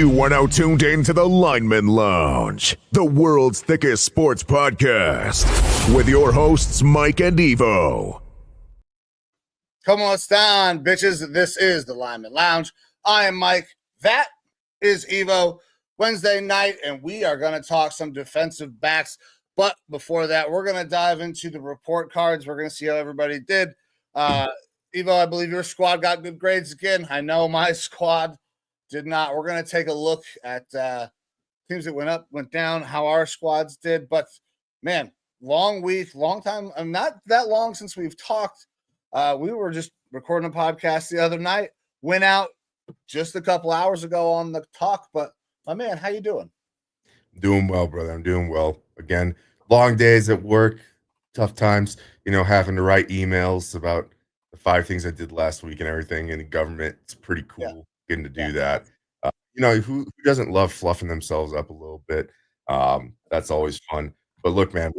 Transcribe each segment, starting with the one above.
You are now tuned in to the Lineman Lounge, the world's thickest sports podcast, with your hosts, Mike and Evo. Come on, down, bitches. This is the Lineman Lounge. I am Mike. That is Evo. Wednesday night, and we are going to talk some defensive backs. But before that, we're going to dive into the report cards. We're going to see how everybody did. Evo, I believe your squad got good grades again. I know my squad did not. We're going to take a look at teams that went up, went down, how our squads did. But, man, long week, long time. Not that long since we've talked. We were just recording a podcast the other night. Went out just a couple hours ago on the talk. But, my man, how you doing? Doing well, brother. I'm doing well. Again, long days at work, tough times, having to write emails about the 5 things I did last week and everything in government. It's pretty cool getting to do that. Who doesn't love fluffing themselves up a little bit? That's always fun. But look, man,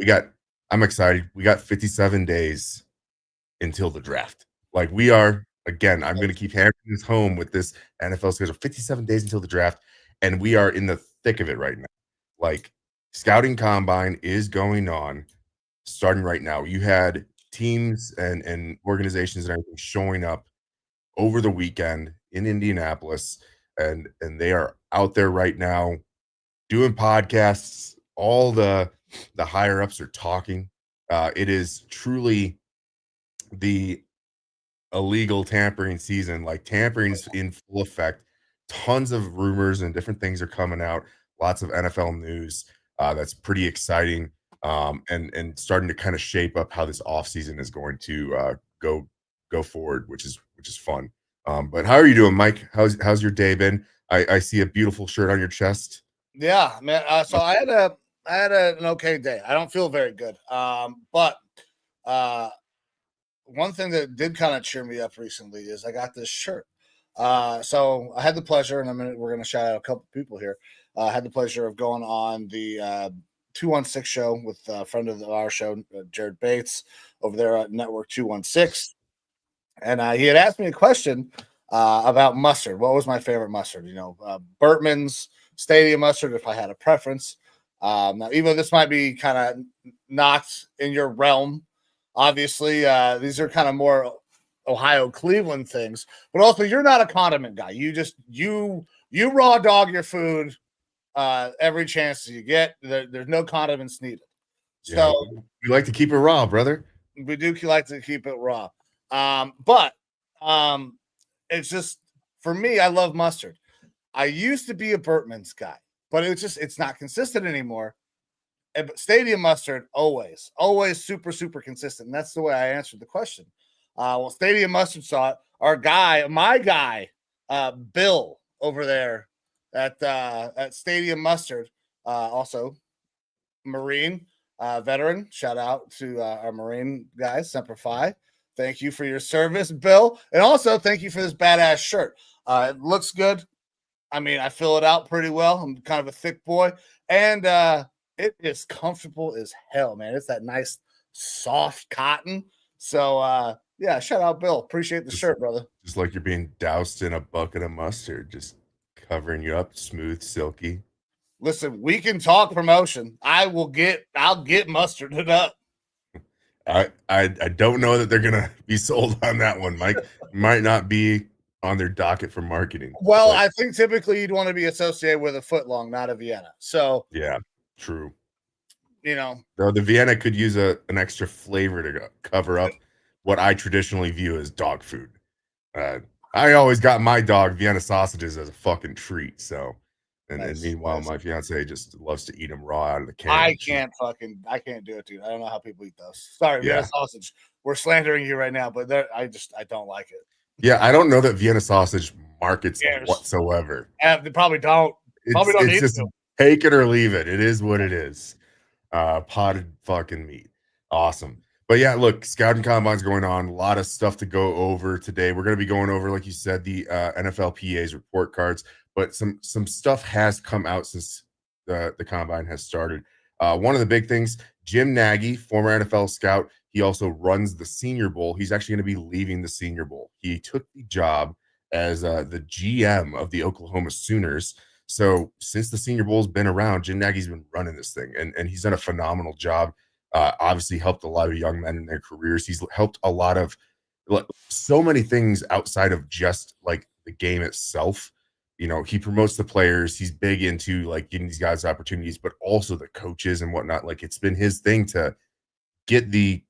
I'm excited. We got 57 days until the draft. Like we are, again, I'm going to keep hammering this home with this NFL schedule. 57 days until the draft, and we are in the thick of it right now. Like, scouting combine is going on, starting right now. You had teams and organizations and everything showing up over the weekend in Indianapolis, and they are out there right now doing podcasts. All the higher ups are talking. It is truly the illegal tampering season. Like, tampering's in full effect. Tons of rumors and different things are coming out. Lots of NFL news that's pretty exciting, and starting to kind of shape up how this offseason is going to go forward, which is fun. But how are you doing, Mike? How's your day been? I see a beautiful shirt on your chest. Yeah, man. So I had an okay day. I don't feel very good. But one thing that did kind of cheer me up recently is I got this shirt. So I had the pleasure, and we're going to shout out a couple people here. I had the pleasure of going on the 216 show with a friend of our show, Jared Bates, over there at Network 216. And he had asked me a question about mustard. What was my favorite mustard? Burtman's Stadium mustard, if I had a preference. Now, even this might be kind of not in your realm. Obviously, these are kind of more Ohio, Cleveland things. But also, you're not a condiment guy. You raw dog your food every chance you get. There's no condiments needed. So we like to keep it raw, brother. We do like to keep it raw. But it's just, for me, I love mustard. I used to be a Burtman's guy, but it's not consistent anymore. But Stadium mustard, always super, super consistent. And that's the way I answered the question. Well, Stadium mustard saw it. My guy, Bill over there at Stadium Mustard, also Marine veteran. Shout out to our Marine guys, Semper Fi. Thank you for your service, Bill. And also thank you for this badass shirt. It looks good. I mean, I fill it out pretty well. I'm kind of a thick boy. And it is comfortable as hell, man. It's that nice, soft cotton. So, yeah, shout out, Bill. Appreciate the shirt, brother. Just like you're being doused in a bucket of mustard, just covering you up, smooth, silky. Listen, we can talk promotion. I'll get mustarded up. I don't know that they're gonna be sold on that one, Mike. Might not be on their docket for marketing. Well, I think typically you'd want to be associated with a footlong, not a Vienna. So yeah, true. Though the Vienna could use an extra flavor to cover up what I traditionally view as dog food. I always got my dog Vienna sausages as a fucking treat. So, and meanwhile, my fiance just loves to eat them raw out of the can. I can't do it, dude. I don't know how people eat those. Sorry, Vienna sausage. We're slandering you right now, but I don't like it. Yeah, I don't know that Vienna sausage markets whatsoever. They probably don't. It's just take it or leave it. It is what it is. Potted fucking meat. Awesome. But yeah, look, scouting combine's going on. A lot of stuff to go over today. We're going to be going over, like you said, the NFLPA's report cards, but some stuff has come out since the combine has started. One of the big things, Jim Nagy, former NFL scout, he also runs the Senior Bowl. He's actually going to be leaving the Senior Bowl. He took the job as the GM of the Oklahoma Sooners. So since the Senior Bowl's been around, Jim Nagy's been running this thing, and he's done a phenomenal job. Obviously helped a lot of young men in their careers. He's helped a lot of so many things outside of just like the game itself. He promotes the players. He's big into like giving these guys opportunities, but also the coaches and whatnot. Like it's been his thing to get the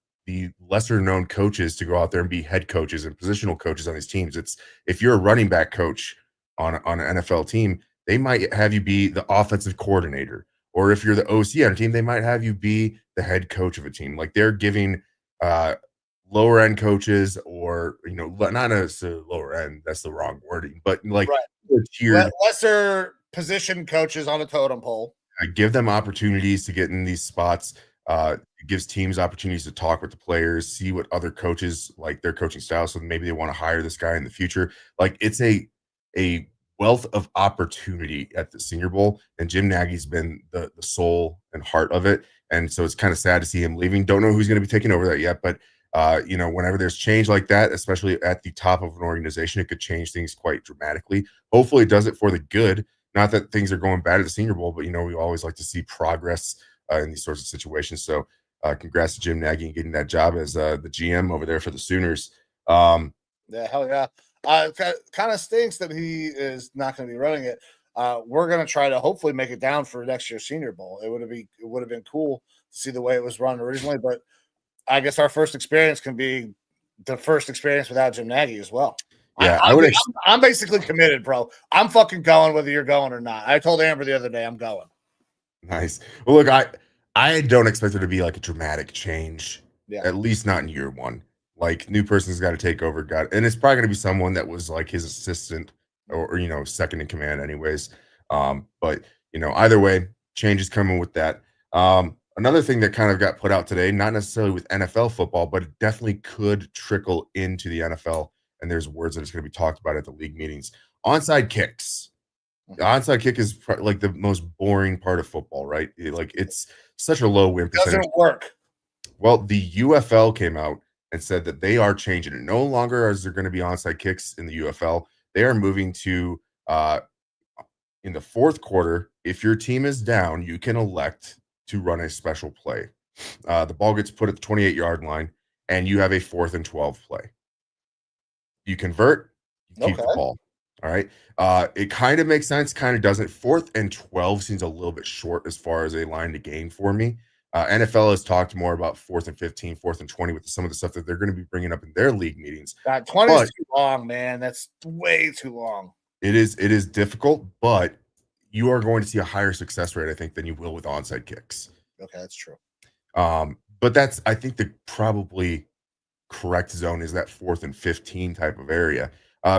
lesser known coaches to go out there and be head coaches and positional coaches on these teams. It's if you're a running back coach on an NFL team, they might have you be the offensive coordinator, or if you're the OC on a team, they might have you be the head coach of a team. Like they're giving lower end coaches, or not necessarily lower end, that's the wrong wording, but like tiered, lesser position coaches on a totem pole. Give them opportunities to get in these spots. It gives teams opportunities to talk with the players, see what other coaches like their coaching style, so maybe they want to hire this guy in the future. Like it's a wealth of opportunity at the Senior Bowl, and Jim Nagy's been the soul and heart of it. And so it's kind of sad to see him leaving. Don't know who's going to be taking over that yet, but whenever there's change like that, especially at the top of an organization, it could change things quite dramatically. Hopefully it does it for the good. Not that things are going bad at the Senior Bowl, but we always like to see progress in these sorts of situations. So congrats to Jim Nagy and getting that job as the GM over there for the Sooners. Yeah, hell yeah. Kind of stinks that he is not going to be running it. We're going to try to hopefully make it down for next year's Senior Bowl. It would have been cool to see the way it was run originally, but I guess our first experience can be the first experience without Jim Nagy as well. Yeah, I'm basically committed, bro. I'm fucking going whether you're going or not. I told Amber the other day I'm going. Nice. Well, look, I don't expect there to be like a dramatic change. Yeah. At least not in year one. Like new person's got to take over. And it's probably going to be someone that was like his assistant or second in command, anyways. But either way, change is coming with that. Another thing that kind of got put out today, not necessarily with NFL football, but it definitely could trickle into the NFL. And there's words that it's going to be talked about at the league meetings. Onside kicks. The onside kick is like the most boring part of football, right? It's such a low win percentage. Doesn't work. Well, the UFL came out and said that they are changing it. No longer is there going to be onside kicks in the UFL. They are moving to in the fourth quarter. If your team is down, you can elect to run a special play. The ball gets put at the 28-yard line, and you have a 4th and 12 play. You convert, you keep the ball. All right. It kind of makes sense, kind of doesn't. 4th and 12 seems a little bit short as far as a line to gain for me. NFL has talked more about 4th and 15, 4th and 20 with some of the stuff that they're going to be bringing up in their league meetings. 20 is too long, man. That's way too long. It is difficult, but you are going to see a higher success rate, I think, than you will with onside kicks. Okay, that's true. But that's, I think, the probably correct zone is that 4th and 15 type of area.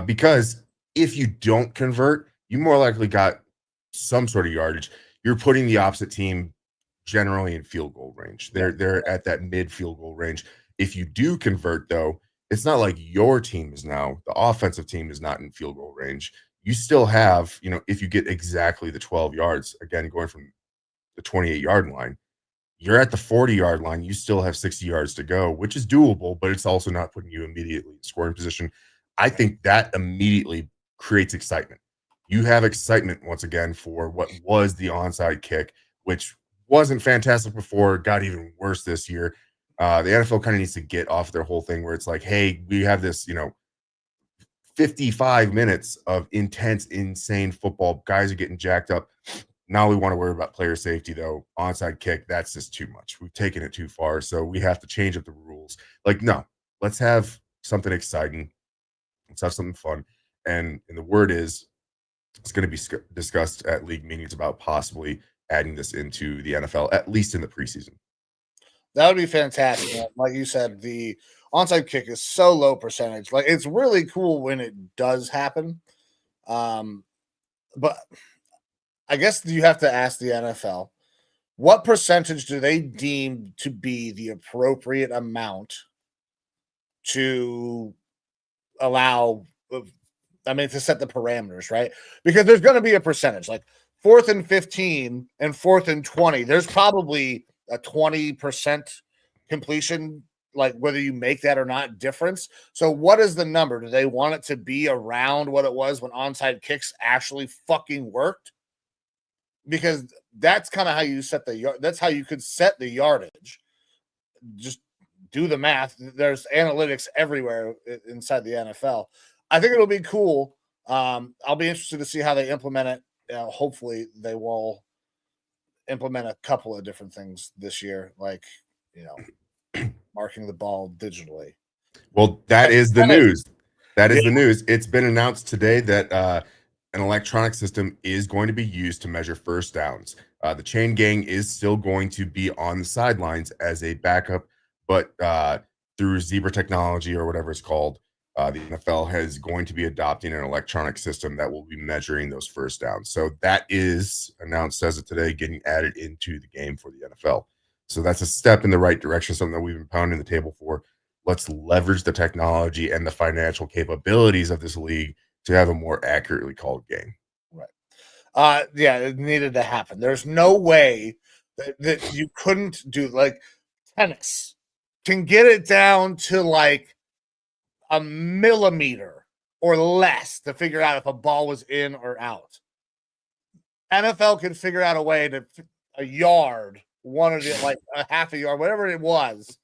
Because if you don't convert, you more likely got some sort of yardage. You're putting the opposite team generally in field goal range. They're at that mid field goal range. If you do convert, though, it's not like your team is now, the offensive team is not in field goal range. You still have, if you get exactly the 12 yards, again, going from the 28-yard line, you're at the 40-yard line. You still have 60 yards to go, which is doable, but it's also not putting you immediately in scoring position. I think that immediately creates excitement. You have excitement once again for what was the onside kick, which wasn't fantastic before, got even worse this year. The NFL kind of needs to get off their whole thing where it's like, hey, we have this, 55 minutes of intense, insane football. Guys are getting jacked up. Now we want to worry about player safety, though. Onside kick, that's just too much. We've taken it too far, so we have to change up the rules. No, let's have something exciting. Let's have something fun. And the word is, it's going to be discussed at league meetings about possibly adding this into the NFL, at least in the preseason. That would be fantastic. Like you said, the onside kick is so low percentage. Like, it's really cool when it does happen. But I guess you have to ask the NFL, what percentage do they deem to be the appropriate amount to allow, to set the parameters, right? Because there's going to be a percentage, like 4th and 15 and 4th and 20. There's probably a 20% completion, like whether you make that or not, difference. So what is the number? Do they want it to be around what it was when onside kicks actually fucking worked? because that's kind of how you set the yard. That's how you could set the yardage. Just do the math. There's analytics everywhere inside the NFL. I think it'll be cool. I'll be interested to see how they implement it. Hopefully, they will implement a couple of different things this year, like marking the ball digitally. Well, that is the news. That is Yeah. the news. It's been announced today that an electronic system is going to be used to measure first downs. The chain gang is still going to be on the sidelines as a backup, but through Zebra technology or whatever it's called, the NFL is going to be adopting an electronic system that will be measuring those first downs. So that is announced as of today, getting added into the game for the NFL. So that's a step in the right direction, something that we've been pounding the table for. Let's leverage the technology and the financial capabilities of this league to have a more accurately called game. Right. Yeah, it needed to happen. There's no way that you couldn't do, like, tennis can get it down to like a millimeter or less to figure out if a ball was in or out. NFL can figure out a way to a yard, one of the, like a half a yard, whatever it was.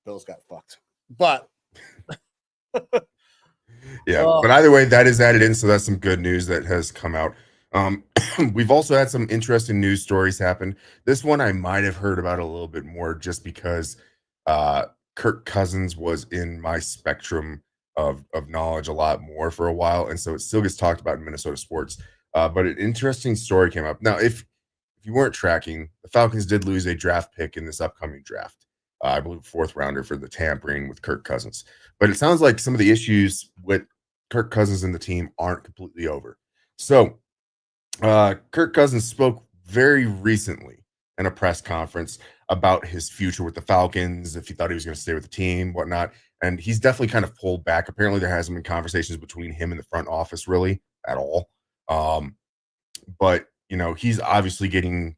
Bills got fucked. But yeah, but either way, that is added in, so that's some good news that has come out. We've also had some interesting news stories happen. This one I might have heard about a little bit more just because Kirk Cousins was in my spectrum of knowledge a lot more for a while, and so it still gets talked about in Minnesota sports. But an interesting story came up. Now, if you weren't tracking, the Falcons did lose a draft pick in this upcoming draft. I believe fourth rounder for the tampering with Kirk Cousins. But it sounds like some of the issues with Kirk Cousins and the team aren't completely over. So Kirk Cousins spoke very recently in a press conference about his future with the Falcons, if he thought he was going to stay with the team, whatnot. And he's definitely kind of pulled back. Apparently, there hasn't been conversations between him and the front office really at all. But, he's obviously getting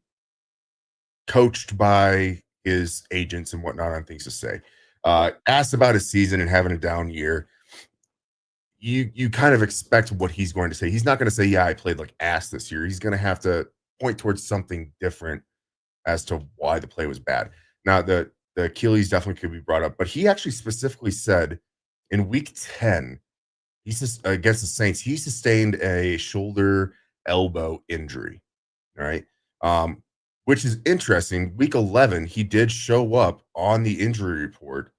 coached by his agents and whatnot on things to say. Asked about his season and having a down year, you kind of expect what he's going to say. He's not going to say, yeah, I played like ass this year. He's going to have to point towards something different as to why the play was bad. Now, the Achilles definitely could be brought up, but he actually specifically said in week 10, against the Saints, he sustained a shoulder elbow injury. All right. Which is interesting. Week 11, he did show up on the injury report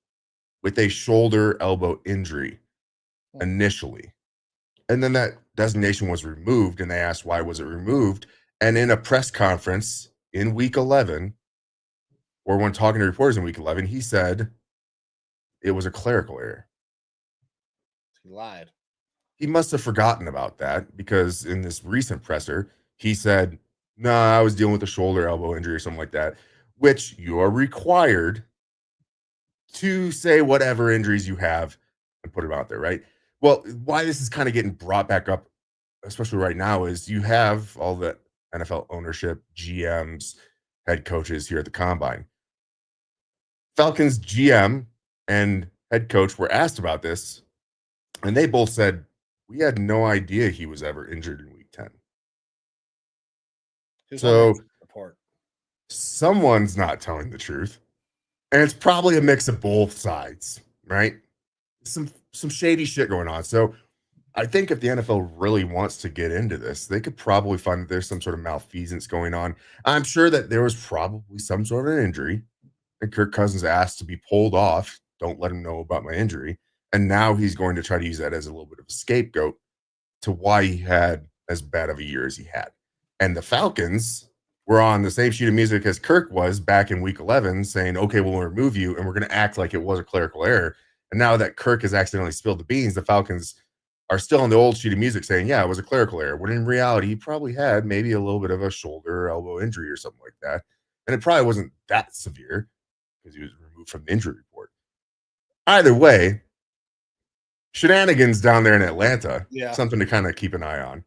with a shoulder elbow injury initially. And then that designation was removed, and they asked why was it removed. And in a press conference in week 11, or when talking to reporters in week 11, he said it was a clerical error. He lied. He must have forgotten about that because in this recent presser, he said, no, I was dealing with a shoulder elbow injury or something like that, which you are required to say whatever injuries you have and put them out there, right? Well, why this is kind of getting brought back up, especially right now, is you have all the NFL ownership, GMs, head coaches here at the Combine. Falcons GM and head coach were asked about this, and they both said, we had no idea he was ever injured in week 10. So someone's not telling the truth, and it's probably a mix of both sides, right? Some shady shit going on. So I think if the NFL really wants to get into this, they could probably find that there's some sort of malfeasance going on. I'm sure that there was probably some sort of injury, and Kirk Cousins asked to be pulled off. Don't let him know about my injury. And now he's going to try to use that as a little bit of a scapegoat to why he had as bad of a year as he had. And the Falcons were on the same sheet of music as Kirk was back in week 11 saying, okay, we'll remove you and we're going to act like it was a clerical error. And now that Kirk has accidentally spilled the beans, the Falcons are still on the old sheet of music saying, yeah, it was a clerical error. When in reality, he probably had maybe a little bit of a shoulder, elbow injury or something like that. And it probably wasn't that severe because he was removed from the injury report. Either way, shenanigans down there in Atlanta, something to kind of keep an eye on.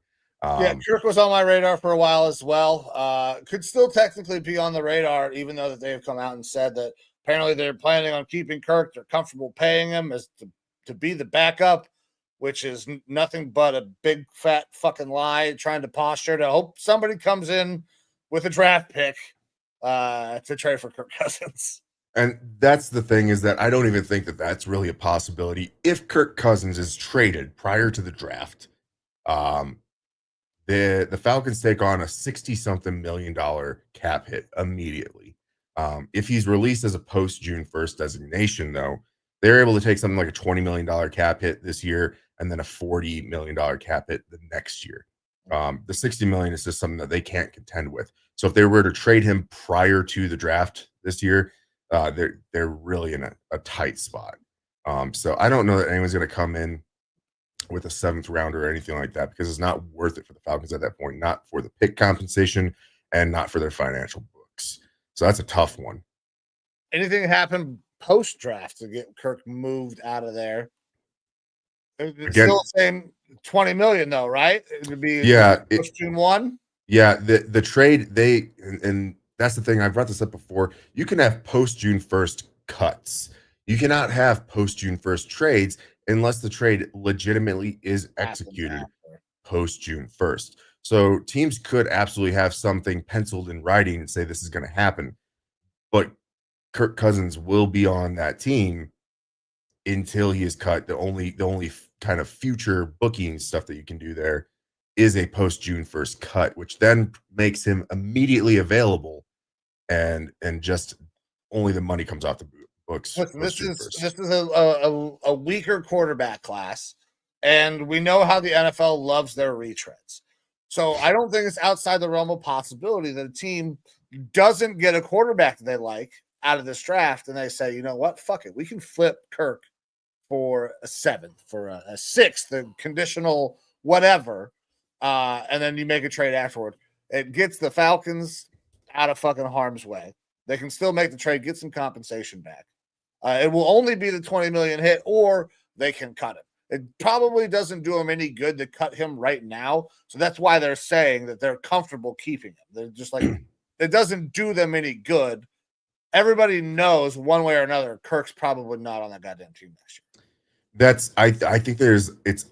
Kirk was on my radar for a while as well. Could still technically be on the radar, even though that they have come out and said that apparently they're planning on keeping Kirk. They're comfortable paying him as to be the backup. which is nothing but a big fat fucking lie, trying to posture to hope somebody comes in with a draft pick to trade for Kirk Cousins. And that's the thing, is that I don't even think that that's really a possibility. If Kirk Cousins is traded prior to the draft, um, the Falcons take on a 60-something million dollar cap hit immediately. If he's released as a post June 1st designation, though, they're able to take something like a $20 million cap hit this year and then a $40 million cap hit the next year. The 60 million is just something that they can't contend with. So if they were to trade him prior to the draft this year, they're really in a tight spot. So I don't know that anyone's going to come in with a 7th rounder or anything like that, because it's not worth it for the Falcons at that point, not for the pick compensation and not for their financial books. So that's a tough one. Anything happen post draft to get Kirk moved out of there? It's Again, still the same 20 million though, right? It would be post June 1. Yeah, the trade, and that's the thing. I brought this up before. You can have post June 1st cuts. You cannot have post June 1st trades unless the trade legitimately is executed post June 1st. So teams could absolutely have something penciled in writing and say this is going to happen, but Kirk Cousins will be on that team until he is cut. The only kind of future booking stuff that you can do there is a post June 1st cut, which then makes him immediately available, and just only the money comes off the books. Listen, this is a weaker quarterback class, and we know how the NFL loves their retreads. So I don't think it's outside the realm of possibility that a team doesn't get a quarterback that they like out of this draft, and they say, you know what, fuck it, we can flip Kirk for a 7th, for a 6th, a conditional whatever, and then you make a trade afterward. It gets the Falcons out of fucking harm's way. They can still make the trade, get some compensation back. It will only be the 20 million hit, or they can cut him. It probably doesn't do them any good to cut him right now. So that's why they're saying that they're comfortable keeping him. They're just like, it doesn't do them any good. Everybody knows one way or another, Kirk's probably not on that goddamn team next year. I think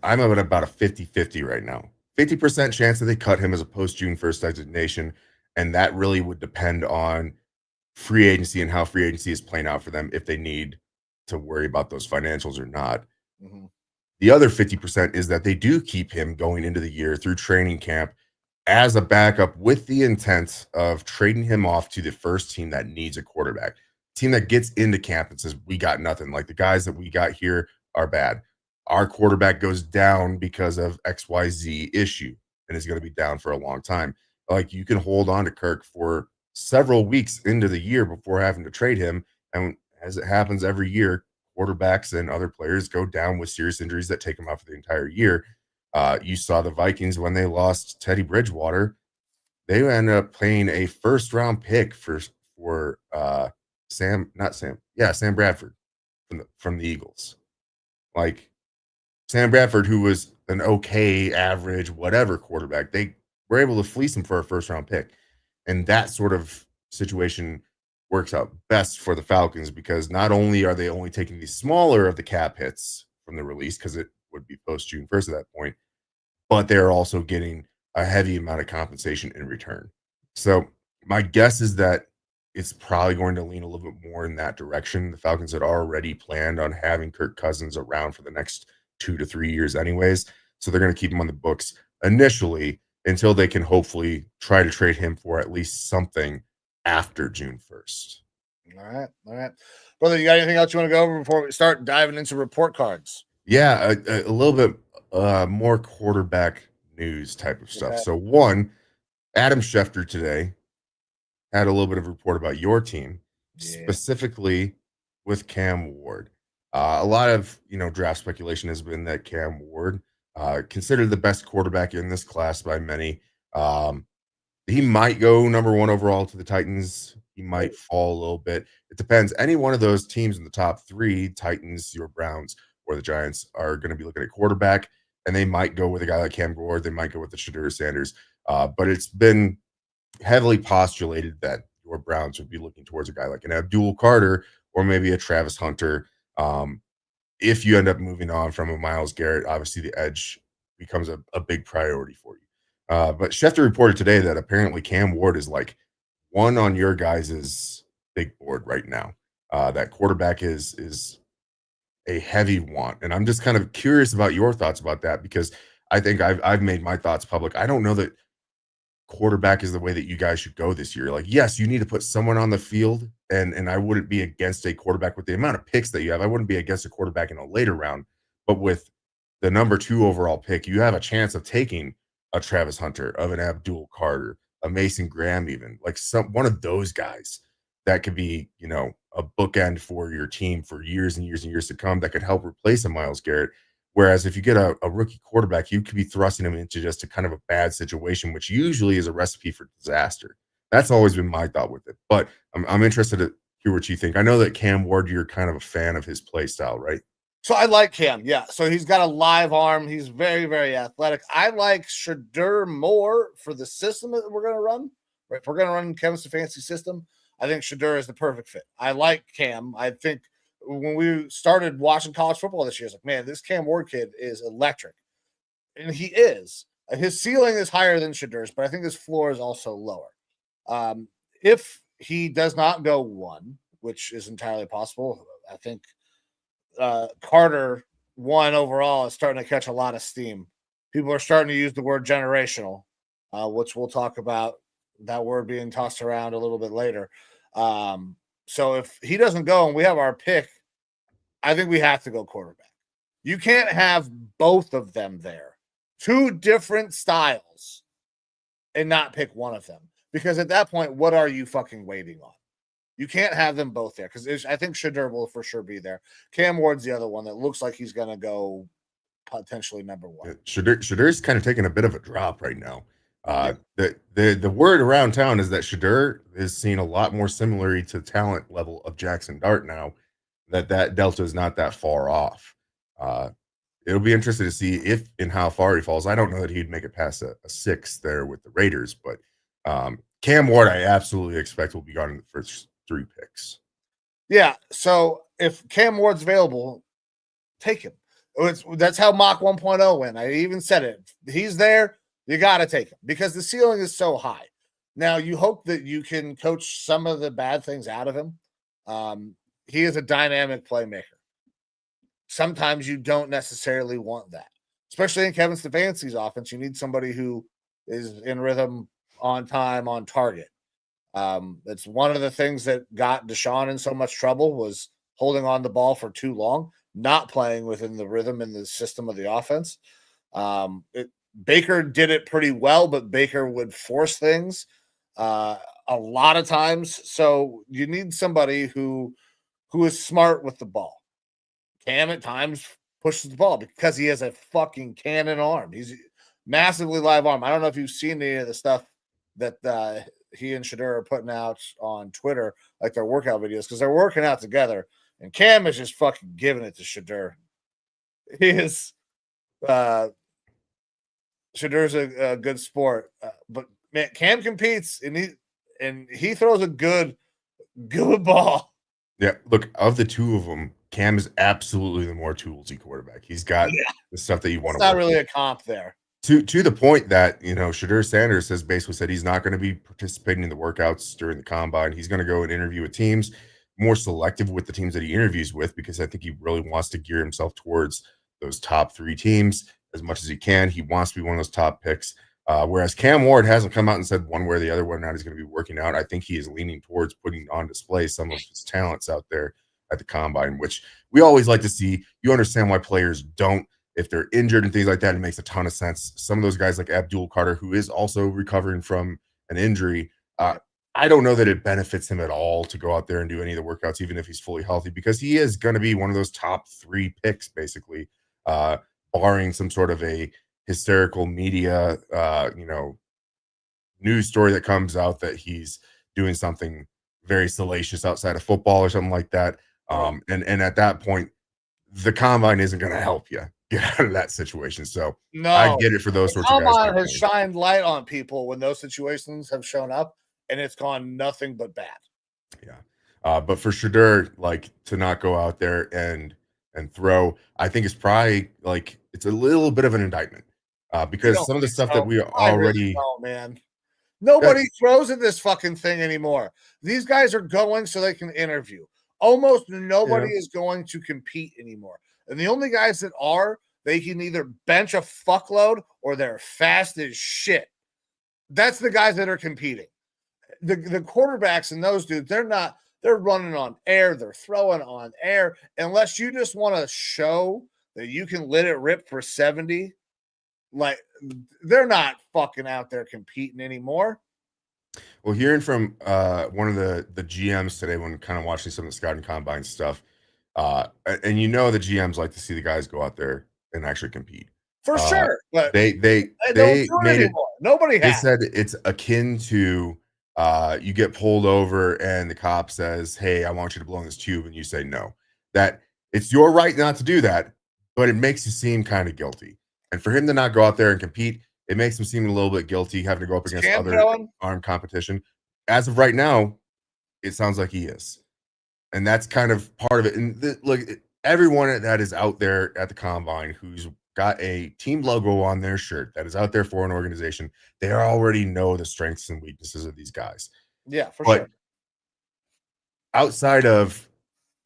I'm at about a 50-50 right now. 50% chance that they cut him as a post June 1st designation. And that really would depend on free agency and how free agency is playing out for them, if they need to worry about those financials or not. Mm-hmm. The other 50% is that they do keep him going into the year through training camp as a backup, with the intent of trading him off to the first team that needs a quarterback, team that gets into camp and says, we got nothing. Like, the guys that we got here are bad. Our quarterback goes down because of XYZ issue and is going to be down for a long time. Like, you can hold on to Kirk for several weeks into the year before having to trade him. And as it happens every year, quarterbacks and other players go down with serious injuries that take them out for the entire year. You saw the Vikings when they lost Teddy Bridgewater. They ended up paying a 1st-round pick for Sam Bradford from the Eagles. Like, Sam Bradford, who was an okay, average, whatever quarterback, they were able to fleece him for a 1st-round pick. And that sort of situation works out best for the Falcons, because not only are they only taking the smaller of the cap hits from the release, because it would be post June 1st at that point, but they're also getting a heavy amount of compensation in return. So my guess is that it's probably going to lean a little bit more in that direction. The Falcons had already planned on having Kirk Cousins around for the next 2 to 3 years anyways. So they're going to keep him on the books initially until they can hopefully try to trade him for at least something after June 1st. All right. Brother, you got anything else you want to go over before we start diving into report cards? Yeah, a little bit more quarterback news type of stuff. So one, Adam Schefter today had a little bit of a report about your team, specifically with Cam Ward. A lot of draft speculation has been that Cam Ward, considered the best quarterback in this class by many. He might go number 1 overall to the Titans. He might fall a little bit. It depends. Any one of those teams in the top 3, Titans, your Browns, or the Giants, are going to be looking at quarterback, and they might go with a guy like Cam Ward. They might go with the Shedeur Sanders. But it's been heavily postulated that your Browns would be looking towards a guy like an Abdul Carter or maybe a Travis Hunter. if you end up moving on from a Myles Garrett, obviously the edge becomes a big priority for you. But Schefter reported today that apparently Cam Ward is like one on your guys's big board right now. That quarterback is a heavy want, and I'm just kind of curious about your thoughts about that because I think I've made my thoughts public. I don't know that quarterback is the way that you guys should go this year. Like, yes, you need to put someone on the field, and I wouldn't be against a quarterback with the amount of picks that you have. I wouldn't be against a quarterback in a later round, but with the number 2 overall pick, you have a chance of taking a Travis Hunter, of an Abdul Carter, a Mason Graham, even like one of those guys that could be, a bookend for your team for years and years and years to come that could help replace a Myles Garrett. Whereas if you get a rookie quarterback, you could be thrusting him into just a kind of a bad situation, which usually is a recipe for disaster. That's always been my thought with it. But I'm interested to hear what you think. I know that Cam Ward, you're kind of a fan of his play style, right? So I like Cam, yeah. So he's got a live arm. He's very, very athletic. I like Shedeur more for the system that we're going to run. Right? If we're going to run Kevin Stefanski's system, I think Shedeur is the perfect fit. I like Cam. I think when we started watching college football this year, I was like, man, this Cam Ward kid is electric. And he is. His ceiling is higher than Shedeur's, but I think his floor is also lower. If he does not go 1, which is entirely possible, I think Carter 1 overall is starting to catch a lot of steam. People are starting to use the word generational, which we'll talk about that word being tossed around a little bit later. So if he doesn't go and we have our pick, I think we have to go quarterback. You can't have both of them there. 2 different styles and not pick one of them. Because at that point, what are you fucking waiting on? You can't have them both there because I think Shedeur will for sure be there. Cam Ward's the other one that looks like he's going to go potentially number 1. Yeah, Shedeur's kind of taking a bit of a drop right now. The word around town is that Shedeur is seen a lot more similarly to talent level of Jackson Dart now. That delta is not that far off. It'll be interesting to see if and how far he falls. I don't know that he'd make it past a 6 there with the Raiders, but Cam Ward, I absolutely expect will be gone in the first 3 picks. Yeah. So if Cam Ward's available, take him. That's how Mock 1.0 went. I even said it. He's there. You got to take him because the ceiling is so high. Now, you hope that you can coach some of the bad things out of him. He is a dynamic playmaker. Sometimes you don't necessarily want that, especially in Kevin Stefanski's offense. You need somebody who is in rhythm, on time, on target. That's one of the things that got Deshaun in so much trouble was holding on the ball for too long, not playing within the rhythm and the system of the offense. Baker did it pretty well, but Baker would force things a lot of times. So you need somebody who is smart with the ball. Cam at times pushes the ball because he has a fucking cannon arm. He's massively live arm. I don't know if you've seen any of the stuff that he and Shedeur are putting out on Twitter, like their workout videos, because they're working out together. And Cam is just fucking giving it to Shedeur. He is Shedeur's a good sport, but man, Cam competes and he throws a good ball. Yeah, look, of the 2 of them, Cam is absolutely the more toolsy quarterback. He's got the stuff that you want to. It's not really a comp there. To the point that Shedeur Sanders has basically said he's not going to be participating in the workouts during the combine. He's going to go and interview with teams, more selective with the teams that he interviews with, because I think he really wants to gear himself towards those top 3 teams as much as he can. He wants to be one of those top picks. Whereas Cam Ward hasn't come out and said one way or the other whether or not he's going to be working out. I think he is leaning towards putting on display some of his talents out there at the combine, which we always like to see. You understand why players don't. If they're injured and things like that, it makes a ton of sense. Some of those guys like Abdul Carter, who is also recovering from an injury, I don't know that it benefits him at all to go out there and do any of the workouts, even if he's fully healthy, because he is going to be one of those top 3 picks, basically, barring some sort of a hysterical media, news story that comes out that he's doing something very salacious outside of football or something like that. And at that point, the combine isn't going to help you get out of that situation. So no, I get it for those sorts of guys. Combine has shined light on people when those situations have shown up, and it's gone nothing but bad. Yeah. But for Shedeur, like, to not go out there and and throw, I think is probably like it's a little bit of an indictment You because don't some of the think stuff that so? we I really already don't, man. that Nobody throws at this fucking thing anymore. These guys are going so they can interview. Almost nobody is going to compete anymore. And the only guys that are, they can either bench a fuckload or they're fast as shit. That's the guys that are competing. The quarterbacks and those dudes, they're running on air, they're throwing on air. Unless you just want to show that you can let it rip for 70, like they're not fucking out there competing anymore. Well, hearing from one of the GMs today when kind of watching some of the scouting combine stuff, and the GMs like to see the guys go out there and actually compete. For Uh, sure. But they don't do it made it. anymore. Nobody They has. said it's akin to you get pulled over and the cop says, "Hey, I want you to blow in this tube," and you say no. That it's your right not to do that, but it makes you seem kind of guilty. And for him to not go out there and compete, it makes him seem a little bit guilty having to go up against Can other throwing. armed competition. As of right now, it sounds like he is, and that's kind of part of it. And look, everyone that is out there at the combine who's got a team logo on their shirt that is out there for an organization, they already know the strengths and weaknesses of these guys. Yeah, for But sure. outside of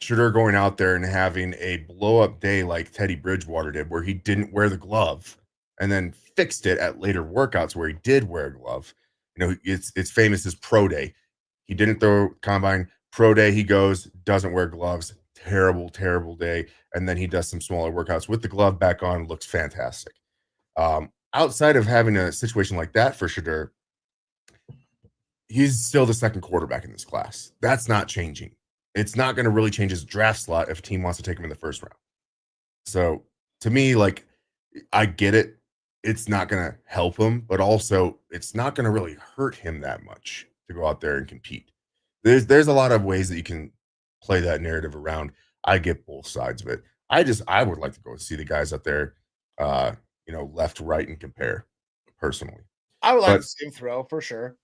Shooter going out there and having a blow up day like Teddy Bridgewater did, where he didn't wear the glove and then fixed it at later workouts where he did wear a glove. It's famous as pro day. He didn't throw combine. Pro day, he goes, doesn't wear gloves. Terrible, terrible day. And then he does some smaller workouts with the glove back on, looks fantastic. Outside of having a situation like that for Shadur, he's still the second quarterback in this class. That's not changing. It's not going to really change his draft slot if a team wants to take him in the first round. So to me, like, I get it. It's not going to help him, but also it's not going to really hurt him that much to go out there and compete. There's a lot of ways that you can play that narrative around. I get both sides of it. I would like to go see the guys up there, left, right, and compare personally. I would like But to see him throw for sure.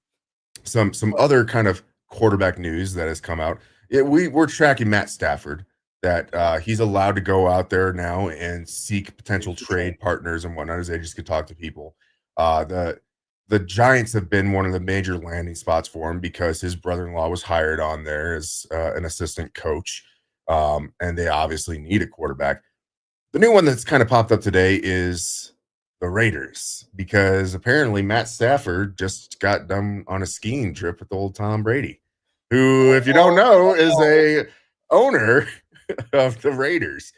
some other kind of quarterback news that has come out. We're tracking Matt Stafford, that he's allowed to go out there now and seek potential trade partners and whatnot, as agents can talk to people. The Giants have been one of the major landing spots for him because his brother-in-law was hired on there as an assistant coach, and they obviously need a quarterback. The new one that's kind of popped up today is the Raiders, because apparently Matt Stafford just got done on a skiing trip with old Tom Brady, who, if you don't know, is a owner of the Raiders.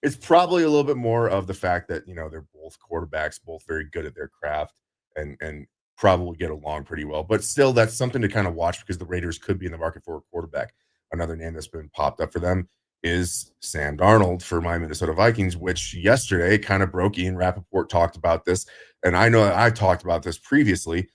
It's probably a little bit more of the fact that they're both quarterbacks, both very good at their craft, and probably get along pretty well. But still, that's something to kind of watch because the Raiders could be in the market for a quarterback. Another name that's been popped up for them is Sam Darnold for my Minnesota Vikings, which yesterday kind of broke. Ian Rappaport talked about this, and I know I've talked about this previously.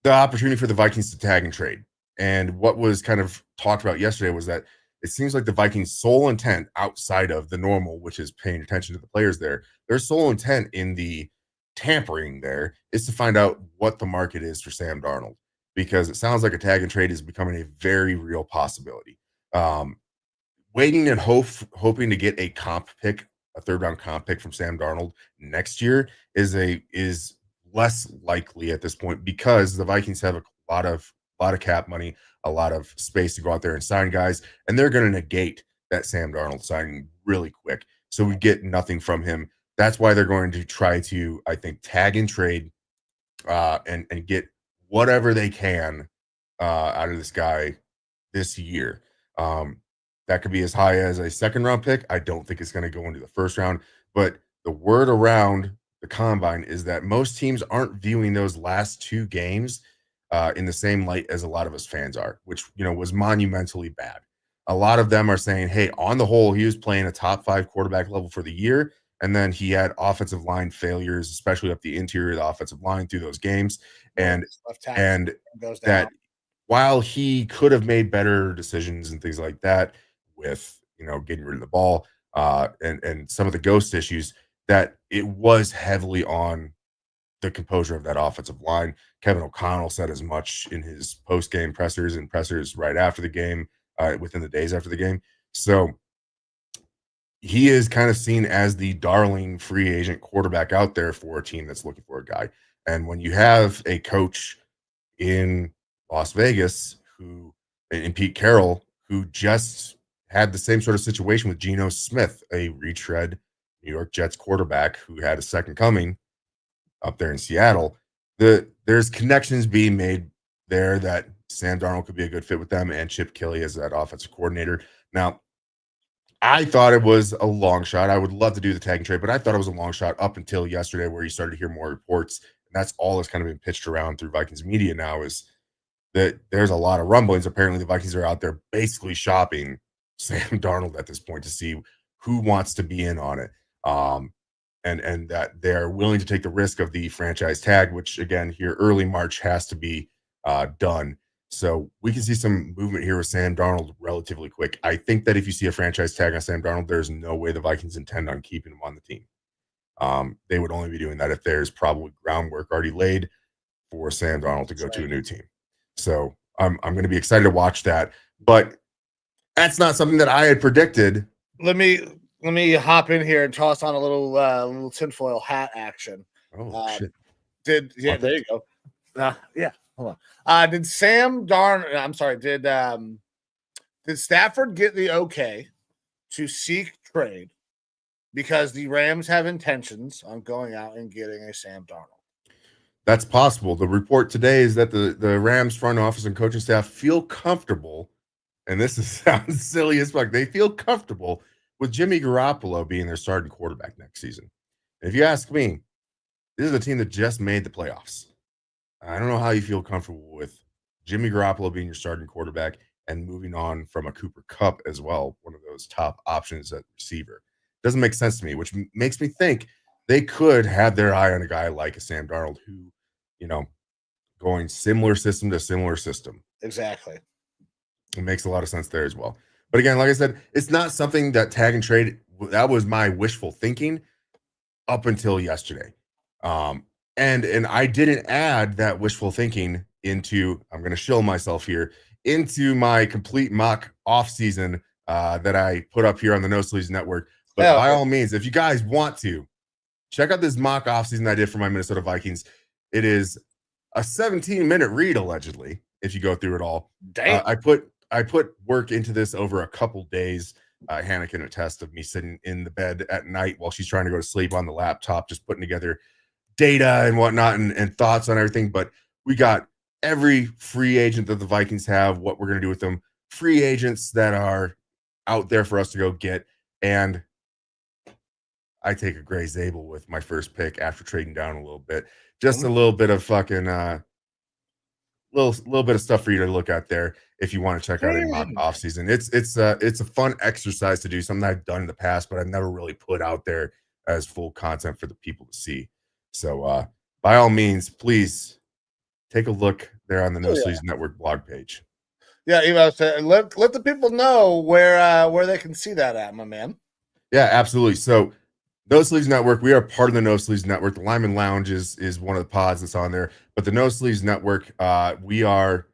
The opportunity for the Vikings to tag and trade. And what was kind of talked about yesterday was that it seems like the Vikings' sole intent outside of the normal, which is paying attention to the players there, their sole intent in the tampering there is to find out what the market is for Sam Darnold, because it sounds like a tag and trade is becoming a very real possibility. Waiting and hoping to get a comp pick, a third round comp pick from Sam Darnold next year is less likely at this point because the Vikings have a lot of cap money, a lot of space to go out there and sign guys, and they're going to negate that Sam Darnold signing really quick. So we get nothing from him. That's why they're going to try to, I think, tag and trade and get whatever they can out of this guy this year. That could be as high as a second round pick. I don't think it's going to go into the first round, but the word around the combine is that most teams aren't viewing those last two games in the same light as a lot of us fans are, which was monumentally bad. A lot of them are saying, hey, on the whole, he was playing a top 5 quarterback level for the year, and then he had offensive line failures, especially up the interior of the offensive line through those games, and goes down. that while he could have made better decisions and things like that with getting rid of the ball and some of the ghost issues, that it was heavily on the composure of that offensive line. Kevin O'Connell said as much in his post-game pressers and pressers right after the game, within the days after the game. So he is kind of seen as the darling free agent quarterback out there for a team that's looking for a guy. And when you have a coach in Las Vegas and Pete Carroll, who just had the same sort of situation with Geno Smith, a retread New York Jets quarterback who had a second coming up there in Seattle, there's connections being made there that Sam Darnold could be a good fit with them, and Chip Kelly as that offensive coordinator. Now, I thought it was a long shot. I would love to do the tag and trade, but I thought it was a long shot up until yesterday, where you started to hear more reports. And that's all that's kind of been pitched around through Vikings media now, is that there's a lot of rumblings. Apparently, the Vikings are out there basically shopping Sam Darnold at this point to see who wants to be in on it. And that they're willing to take the risk of the franchise tag, which again, here early March has to be done. So we can see some movement here with Sam Darnold relatively quick. I think that if you see a franchise tag on Sam Darnold, there's no way the Vikings intend on keeping him on the team. They would only be doing that if there's probably groundwork already laid for Sam Darnold to go to a new team. So I'm going to be excited to watch that. But that's not something that I had predicted. Let me hop in here and toss on a little tinfoil hat action. Oh shit! There you go. Yeah, hold on. Did Stafford get the okay to seek trade because the Rams have intentions on going out and getting a Sam Darnold? That's possible. The report today is that the Rams front office and coaching staff feel comfortable, and this sounds silly as fuck. They feel comfortable with Jimmy Garoppolo being their starting quarterback next season. And if you ask me, this is a team that just made the playoffs. I don't know how you feel comfortable with Jimmy Garoppolo being your starting quarterback and moving on from a Cooper Kupp as well, one of those top options at receiver. Doesn't make sense to me, which makes me think they could have their eye on a guy like a Sam Darnold who, going similar system to similar system. Exactly. It makes a lot of sense there as well. But again, like I said, it's not something that tag and trade, that was my wishful thinking up until yesterday. And I didn't add that wishful thinking into, I'm going to shill myself here, into my complete mock offseason that I put up here on the No Sleeves Network. But by all means, if you guys want to, check out this mock offseason I did for my Minnesota Vikings. It is a 17-minute read, allegedly, if you go through it all. I put work into this over a couple days. Hannah can attest of me sitting in the bed at night while she's trying to go to sleep on the laptop, just putting together data and whatnot and thoughts on everything. But we got every free agent that the Vikings have, what we're going to do with them, free agents that are out there for us to go get. And I take a Gray Zabel with my first pick after trading down a little bit. Just a little bit of fucking little bit of stuff for you to look at there if you want to check out a mock offseason. It's a fun exercise to do, something I've done in the past, but I've never really put out there as full content for the people to see. So by all means, please take a look there on the No Sleeves Network blog page. Yeah, Evo said, let the people know where they can see that at, my man. Yeah, absolutely. So No Sleeves Network, we are part of the No Sleeves Network. The Lineman Lounge is one of the pods that's on there. But the No Sleeves Network, we are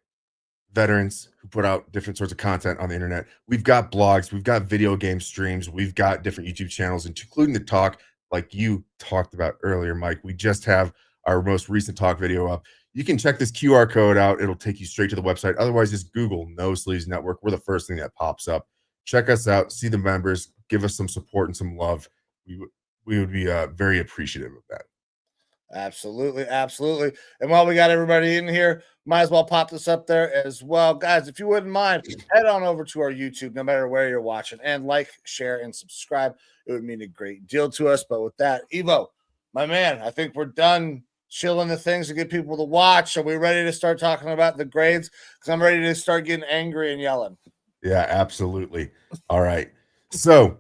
veterans who put out different sorts of content on the internet. We've got blogs, we've got video game streams, we've got different YouTube channels, including the talk like you talked about earlier, Mike. We just have our most recent talk video up. You can check this QR code out. It'll take you straight to the website. Otherwise, just Google No Sleeves Network. We're the first thing that pops up. Check us out, see the members, give us some support and some love. We would be very appreciative of that. Absolutely. And while we got everybody in here, might as well pop this up there as well. Guys, if you wouldn't mind, head on over to our YouTube, no matter where you're watching, and like, share, and subscribe. It would mean a great deal to us. But with that, Evo, my man, I think we're done chilling the things to get people to watch. Are we ready to start talking about the grades? Because I'm ready to start getting angry and yelling. Yeah, absolutely. All right. So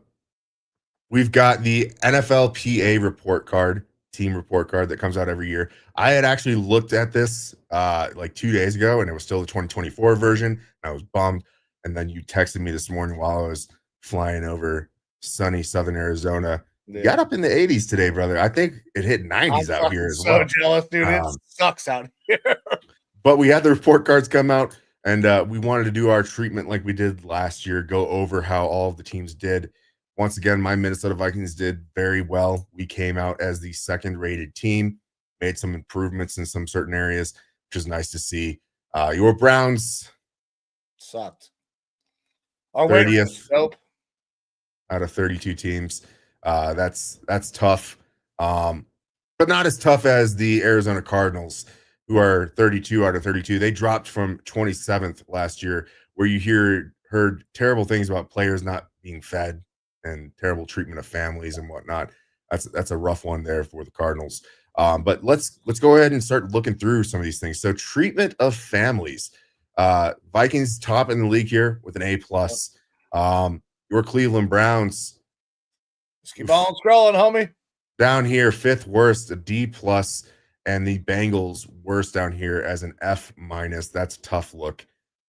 we've got the NFLPA report card, team report card that comes out every year. I had actually looked at this like 2 days ago, and it was still the 2024 version. I was bummed. And then you texted me this morning while I was flying over sunny Southern Arizona. Yeah. Got up in the 80s today, brother. I think it hit 90s out here as well. So jealous, dude. It sucks out here. But we had the report cards come out, and we wanted to do our treatment like we did last year, go over how all of the teams did. Once again, my Minnesota Vikings did very well. We came out as the second-rated team, made some improvements in some certain areas, which is nice to see. Your Browns Sucked. Our 30th nope. out of 32 teams. That's tough, but not as tough as the Arizona Cardinals, who are 32 out of 32. They dropped from 27th last year, where you heard terrible things about players not being fed and terrible treatment of families and whatnot. That's a rough one there for the Cardinals. But let's go ahead and start looking through some of these things. So treatment of families. Vikings top in the league here with an A plus. Your Cleveland Browns, Just keep on scrolling, homie. down here, fifth worst, a D plus, and the Bengals worst down here as an F minus. That's a tough look.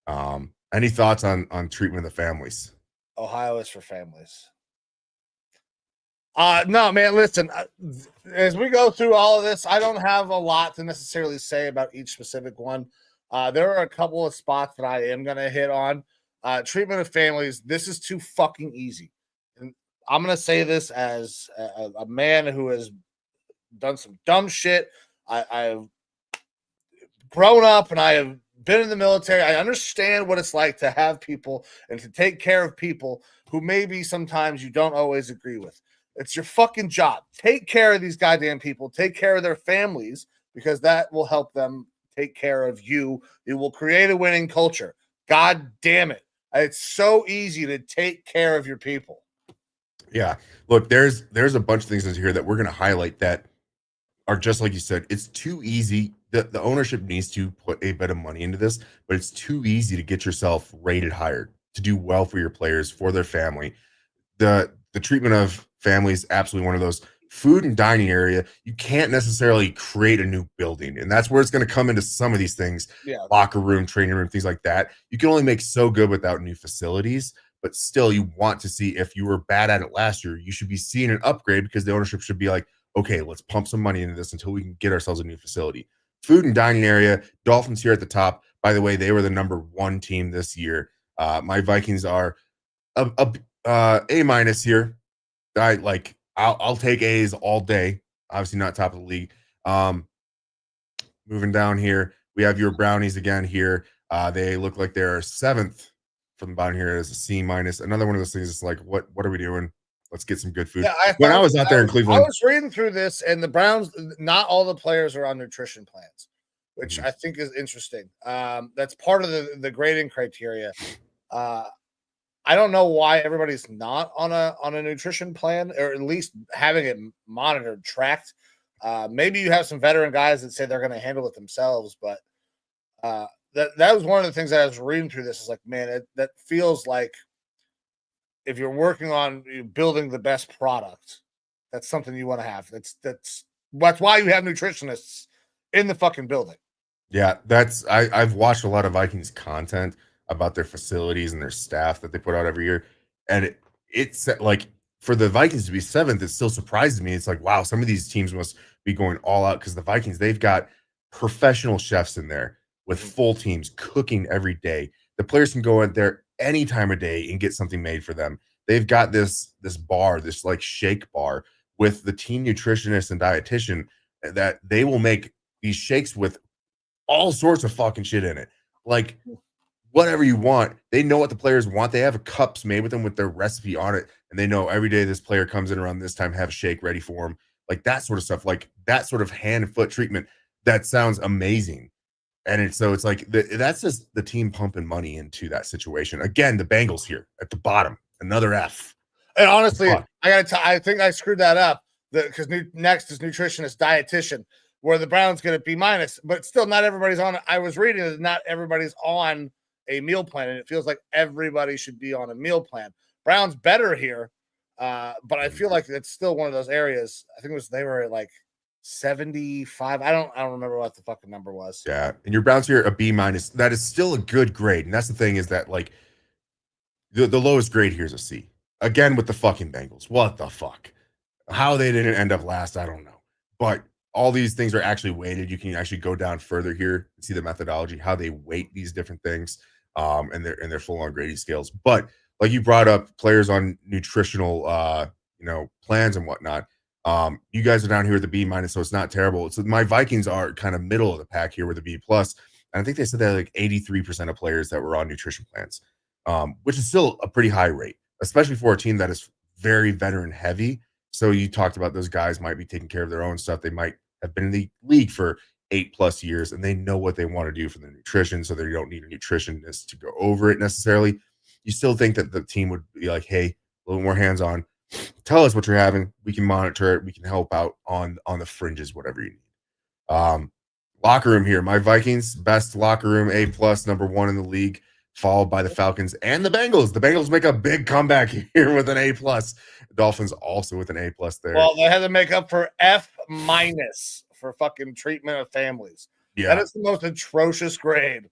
Any thoughts on treatment of the families? Ohio is for families. No, man, listen, as we go through all of this, I don't have a lot to necessarily say about each specific one. There are a couple of spots that I am going to hit on. Treatment of families, this is too fucking easy. And I'm going to say this as a man who has done some dumb shit. I've grown up and I have been in the military. I understand what it's like to have people and to take care of people who maybe sometimes you don't always agree with. It's your fucking job. Take care of these goddamn people. Take care of their families, because that will help them take care of you. It will create a winning culture. God damn it. It's so easy to take care of your people. Yeah. Look, there's a bunch of things in here that we're going to highlight that are just like you said. It's too easy. The ownership needs to put a bit of money into this, but it's too easy to get yourself rated higher, to do well for your players, for their family. The treatment of families, absolutely one of those. Food and dining area, you can't necessarily create a new building, and that's where it's going to come into some of these things. Yeah. Locker room, training room, things like that. You can only make so good without new facilities, but still you want to see, if you were bad at it last year, you should be seeing an upgrade, because the ownership should be like, okay, let's pump some money into this until we can get ourselves a new facility. Food and dining area, Dolphins here at the top. By the way, they were the #1 team this year. My Vikings are A minus here. I'll take A's all day. Obviously not top of the league. Moving down here, we have your Brownies again here. They look like they're 7th from the bottom here as a C minus. Another one of those things is like, what are we doing? Let's get some good food. Yeah, when I was out there in Cleveland, I was reading through this, and the Browns, not all the players are on nutrition plans, which I think is interesting. That's part of the grading criteria. I don't know why everybody's not on a nutrition plan, or at least having it monitored, tracked. Maybe you have some veteran guys that say they're going to handle it themselves, but that was one of the things that I was reading through this. Is like, man, that feels like if you're working on building the best product, that's something you want to have. That's why you have nutritionists in the fucking building. Yeah, I've watched a lot of Vikings content about their facilities and their staff that they put out every year, and it's like, for the Vikings to be 7th, it still surprises me. It's like, wow, some of these teams must be going all out, because the Vikings, they've got professional chefs in there with full teams cooking every day. The players can go in there any time of day and get something made for them. They've got this bar, this like shake bar, with the team nutritionist and dietitian, that they will make these shakes with all sorts of fucking shit in it. Like, whatever you want. They know what the players want. They have cups made with them with their recipe on it, and they know every day this player comes in around this time, have a shake ready for them. Like that sort of stuff, like that sort of hand and foot treatment. That sounds amazing. And it's like that's just the team pumping money into that situation. Again, the Bengals here at the bottom, another F. And honestly, I think I screwed that up, because next is nutritionist, dietitian, where the Browns get a B minus, but still not everybody's on. I was reading that not everybody's on a meal plan, and it feels like everybody should be on a meal plan. Brown's better here, but I feel like it's still one of those areas. I think they were at like 75. I don't remember what the fucking number was. Yeah, and your Browns here a B minus. That is still a good grade, and that's the thing, is that like the lowest grade here is a C. Again with the fucking Bengals. What the fuck? How they didn't end up last, I don't know. But all these things are actually weighted. You can actually go down further here and see the methodology, how they weight these different things, and their full-on grading scales. But like you brought up players on nutritional, plans and whatnot. You guys are down here with the B minus, so it's not terrible. So my Vikings are kind of middle of the pack here with a B plus. And I think they said that like 83% of players that were on nutrition plans, which is still a pretty high rate, especially for a team that is very veteran heavy. So you talked about those guys might be taking care of their own stuff. They might have been in the league for 8+ years and they know what they want to do for their nutrition. So they don't need a nutritionist to go over it necessarily. You still think that the team would be like, hey, a little more hands-on. Tell us what you're having. We can monitor it. We can help out on the fringes, whatever you need. Locker room here. My Vikings, best locker room, A+, #1 in the league, followed by the Falcons and the Bengals. The Bengals make a big comeback here with an A+. Dolphins also with an A+ there. Well, they had to make up for F- for fucking treatment of families. Yeah. That is the most atrocious grade.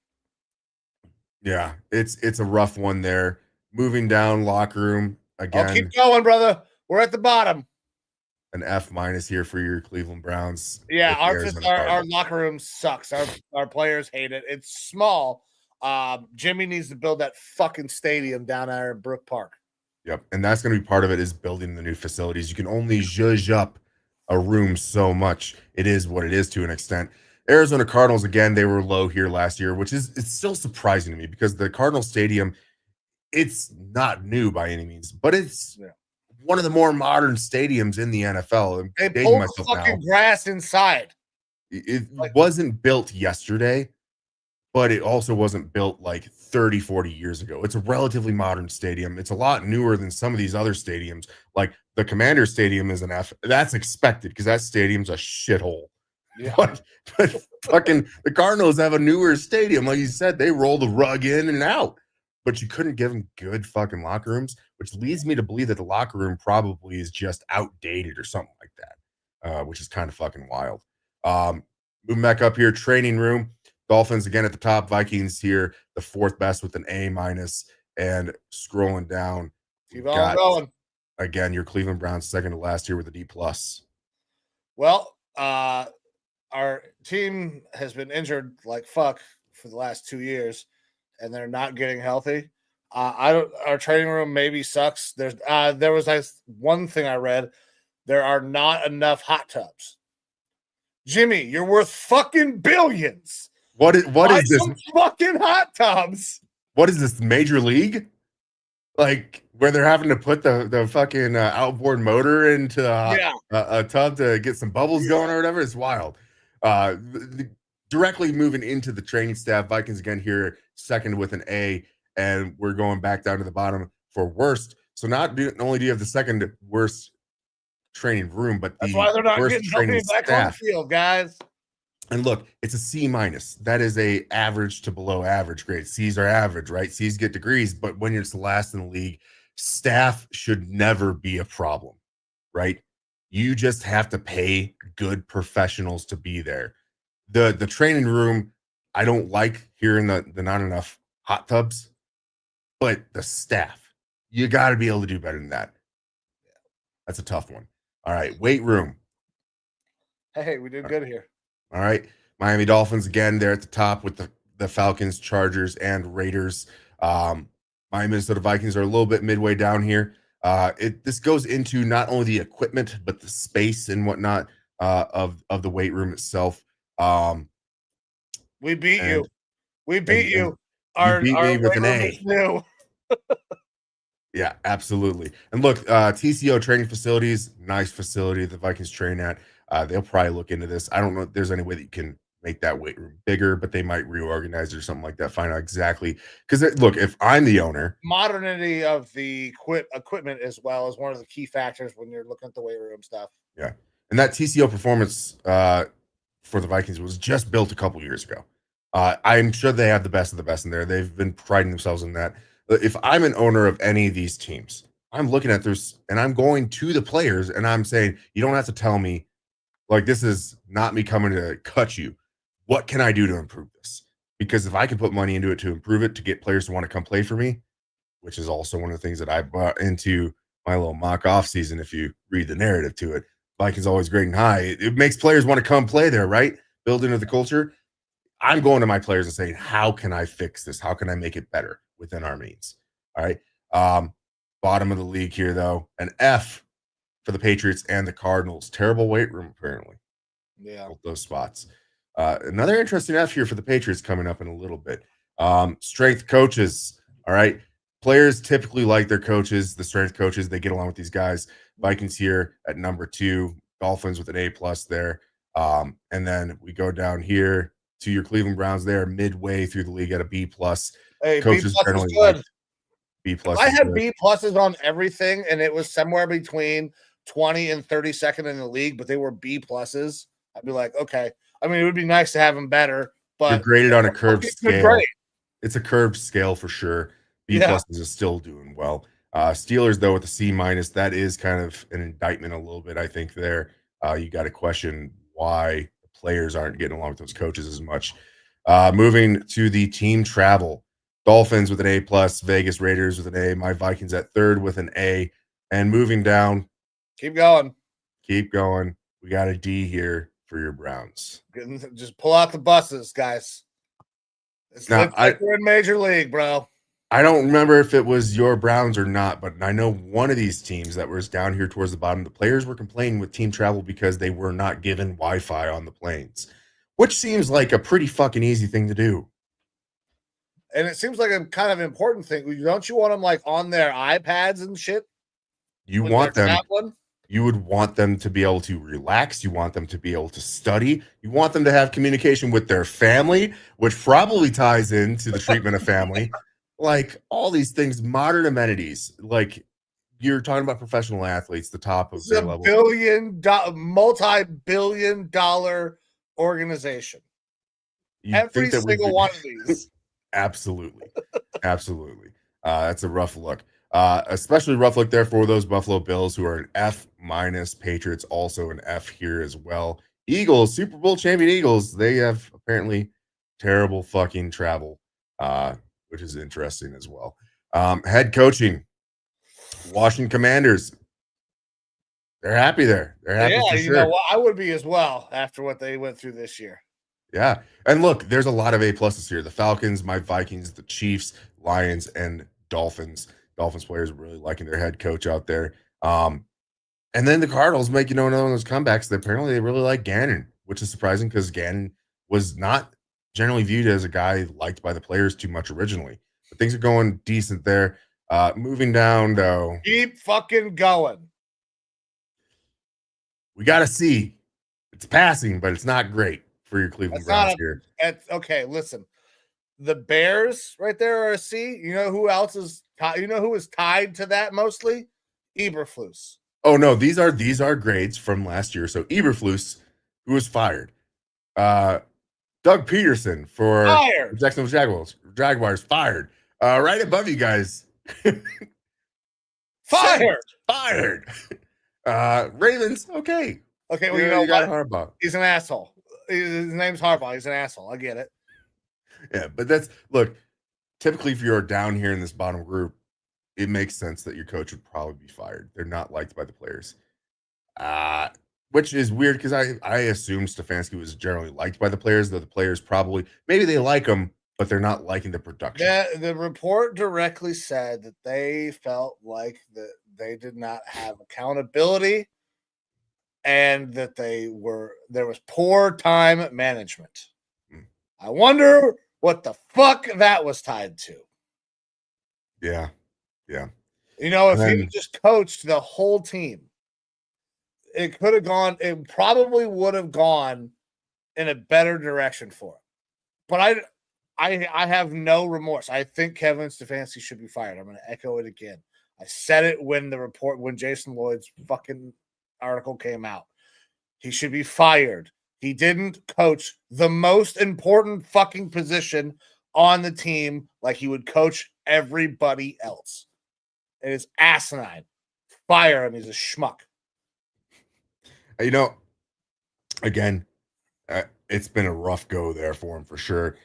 Yeah, it's a rough one there. Moving down locker room again. I'll keep going, brother. We're at the bottom. An F- here for your Cleveland Browns. Yeah, our locker room sucks. Our players hate it. It's small. Jimmy needs to build that fucking stadium down there in Brook Park. Yep, and that's going to be part of it is building the new facilities. You can only zhuzh up a room so much. It is what it is to an extent. Arizona Cardinals, again, they were low here last year, which is it's still surprising to me because the Cardinal Stadium, it's not new by any means, but it's one of the more modern stadiums in the NFL. They pulled the fucking grass inside. It wasn't built yesterday, but it also wasn't built like 30, 40 years ago. It's a relatively modern stadium. It's a lot newer than some of these other stadiums. Like the Commander Stadium is an F. That's expected because that stadium's a shithole. Yeah. But fucking the Cardinals have a newer stadium. Like you said, they roll the rug in and out. But you couldn't give them good fucking locker rooms, which leads me to believe that the locker room probably is just outdated or something like that, which is kind of fucking wild. Moving back up here, training room. Dolphins again at the top. Vikings here, the fourth best with an A-. And scrolling down, keep on going. Again, your Cleveland Browns second to last year with a D+. Well, our team has been injured like fuck for the last 2 years, and they're not getting healthy. Our training room maybe sucks. There was one thing I read. There are not enough hot tubs. Jimmy, you're worth fucking billions. What is this? Fucking hot tubs. What is this, Major League? Like where they're having to put the fucking outboard motor into a tub to get some bubbles going or whatever? It's wild. Directly moving into the training staff, Vikings again here, second with an A, and we're going back down to the bottom for worst. So not only do you have the second worst training room, but that's why they're not getting healthy back on the field, guys. And look, it's a C-. That is a average to below average grade. C's are average, right? C's get degrees, but when you're last in the league, staff should never be a problem, right? You just have to pay good professionals to be there. The training room, I don't like hearing the not enough hot tubs, but the staff, you got to be able to do better than that. That's a tough one. All right, weight room. Hey, we did good here. All right, Miami Dolphins again. They're at the top with the Falcons, Chargers, and Raiders. My Minnesota Vikings are a little bit midway down here. This goes into not only the equipment but the space and whatnot of the weight room itself. We beat you. We beat you. You beat me with an A. Yeah, absolutely. And look, TCO training facilities, nice facility the Vikings train at. They'll probably look into this. I don't know if there's any way that you can make that weight room bigger, but they might reorganize it or something like that. Find out exactly. Because look, if I'm the owner, modernity of the equipment as well is one of the key factors when you're looking at the weight room stuff. Yeah, and that TCO performance for the Vikings was just built a couple years ago. I'm sure they have the best of the best in there. They've been priding themselves in that. If I'm an owner of any of these teams, I'm looking at this and I'm going to the players and I'm saying, you don't have to tell me, like, this is not me coming to cut you. What can I do to improve this? Because if I can put money into it to improve it, to get players to want to come play for me, which is also one of the things that I brought into my little mock off season. If you read the narrative to it, Vikings always great and high. It makes players want to come play there, right? Build into the culture. I'm going to my players and saying, how can I fix this? How can I make it better within our means? All right. Bottom of the league here, though, an F for the Patriots and the Cardinals. Terrible weight room, apparently. Yeah. Both those spots. Another interesting F here for the Patriots coming up in a little bit. Strength coaches. All right. Players typically like their coaches, the strength coaches. They get along with these guys. Vikings here at number 2. Dolphins with an A+ there. And then we go down here to your Cleveland Browns there midway through the league at a B+. Hey, Coaches B+ is generally good. like B+. I is had good. B+ on everything, and it was somewhere between 20 and 32nd in the league, but they were B+. I'd be like, okay. I mean, it would be nice to have them better, but You're graded on a curved scale. Great. It's a curved scale for sure. B+ is still doing well. Steelers, though, with a C-, that is kind of an indictment a little bit, I think, there. You got to question why the players aren't getting along with those coaches as much. Moving to the team travel. Dolphins with an A+, Vegas Raiders with an A, my Vikings at 3rd with an A. And moving down. Keep going. Keep going. We got a D here for your Browns. Just pull out the buses, guys. It's like we're in Major League, bro. I don't remember if it was your Browns or not, but I know one of these teams that was down here towards the bottom, the players were complaining with team travel because they were not given Wi-Fi on the planes, which seems like a pretty fucking easy thing to do. And it seems like a kind of important thing. Don't you want them like on their iPads and shit? You want them. You would want them to be able to relax. You want them to be able to study. You want them to have communication with their family, which probably ties into the treatment of family. Like all these things, modern amenities. Like you're talking about professional athletes, the top of their level. Multi-billion-dollar organization. Every single one of these. Absolutely. Absolutely. That's a rough look. Especially rough look there for those Buffalo Bills who are an F-. Patriots also an F here as well. Eagles, Super Bowl champion Eagles, they have apparently terrible fucking travel, which is interesting as well. Head coaching, Washington Commanders. They're happy there. They're happy for sure. Know what? I would be as well after what they went through this year. Yeah. And look, there's a lot of A+ here. The Falcons, my Vikings, the Chiefs, Lions, and Dolphins. Dolphins players really liking their head coach out there. And then the Cardinals make, another one of those comebacks. Apparently they really like Gannon, which is surprising because Gannon was not generally viewed as a guy liked by the players too much originally. But things are going decent there. Moving down, though. Keep fucking going. We got to see. It's passing, but it's not great for your Cleveland Browns here. Okay, listen. The Bears right there are a C. You know who else is who is tied to that mostly? Eberflus. Oh no, these are grades from last year. So Eberflus, who was fired. Doug Peterson for Jacksonville Jaguars fired. Right above you guys. Fired. Ravens, okay. Okay, well, you got Harbaugh. He's an asshole. His name's Harbaugh. He's an asshole. I get it. Yeah, but look, typically if you're down here in this bottom group, it makes sense that your coach would probably be fired. They're not liked by the players. Which is weird because I assume Stefanski was generally liked by the players, though the players probably, maybe they like him, but they're not liking the production. The report directly said that they felt like that they did not have accountability and that there was poor time management. I wonder what the fuck that was tied to. Yeah. If he just coached the whole team, it probably would have gone in a better direction for him. But I have no remorse. I think Kevin Stefanski should be fired. I'm going to echo it again. I said it when Jason Lloyd's fucking article came out. He should be fired. He didn't coach the most important fucking position on the team like he would coach everybody else. It is asinine. Fire him. He's a schmuck. Again, it's been a rough go there for him for sure.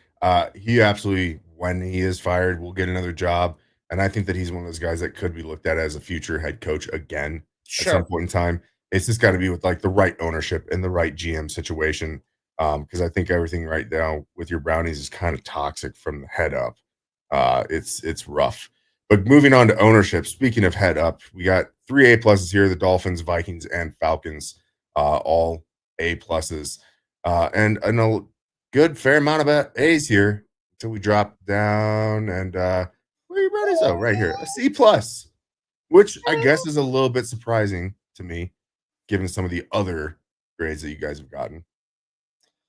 He absolutely, when he is fired, will get another job. And I think that he's one of those guys that could be looked at as a future head coach again at some point in time. It's just got to be with like the right ownership and the right GM situation. Because I think everything right now with your Brownies is kind of toxic from the head up. It's rough. But moving on to ownership, speaking of head up, we got 3 A pluses here: the Dolphins, Vikings, and Falcons, all A pluses, and a good fair amount of A's here until we drop down and where are you buddies? Oh, right here, a C plus, which I guess is a little bit surprising to me, given some of the other grades that you guys have gotten.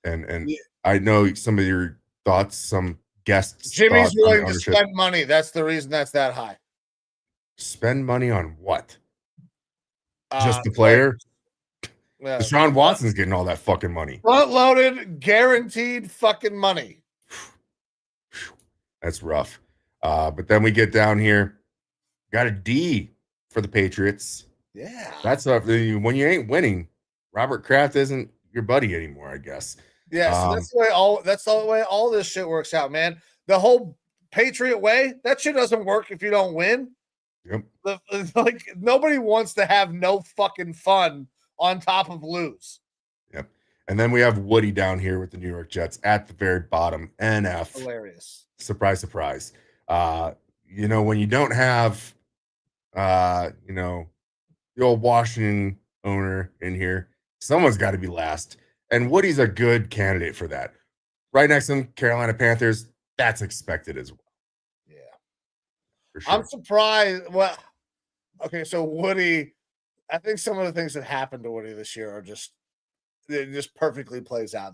And Yeah. I know some of your thoughts, some guests' Jimmy's thoughts on willing to ownership. spend money. That's the reason that's that high. Spend money on what? Just the Like, player? Deshaun Watson's getting all that fucking money. Front loaded, guaranteed fucking money. That's rough. But then we get down here, got a D for the Patriots. Yeah. That's when you ain't winning, Robert Kraft isn't your buddy anymore, I guess. Yeah, so that's the way all this shit works out, man. The whole Patriot way, that shit doesn't work if you don't win. Yep. Like, nobody wants to have no fucking fun on top of lose. Yep. And then we have Woody down here with the New York Jets at the very bottom. NF. Hilarious. Surprise, surprise. When you don't have the old Washington owner in here, someone's got to be last. And Woody's a good candidate for that. Right next to him, Carolina Panthers, that's expected as well. Yeah. For sure. I'm surprised. Well, okay, so Woody, I think some of the things that happened to Woody this year it just perfectly plays out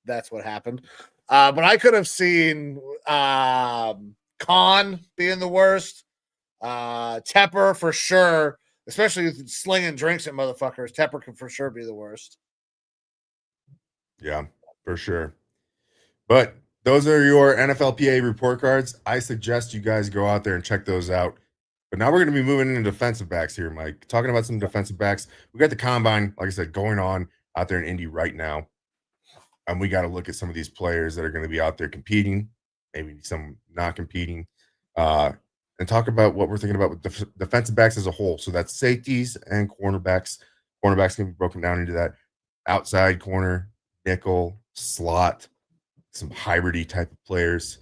that's what happened. But I could have seen Khan being the worst. Tepper for sure, especially slinging drinks at motherfuckers. Tepper can for sure be the worst. Yeah, for sure. But those are your NFLPA report cards. I suggest you guys go out there and check those out. But now we're going to be moving into defensive backs here, Mike. Talking about some defensive backs. We got the combine, like I said, going on out there in Indy right now. And we got to look at some of these players that are going to be out there competing, maybe some not competing, and talk about what we're thinking about with defensive backs as a whole. So that's safeties and cornerbacks. Cornerbacks can be broken down into that outside corner, nickel, slot, some hybridy type of players.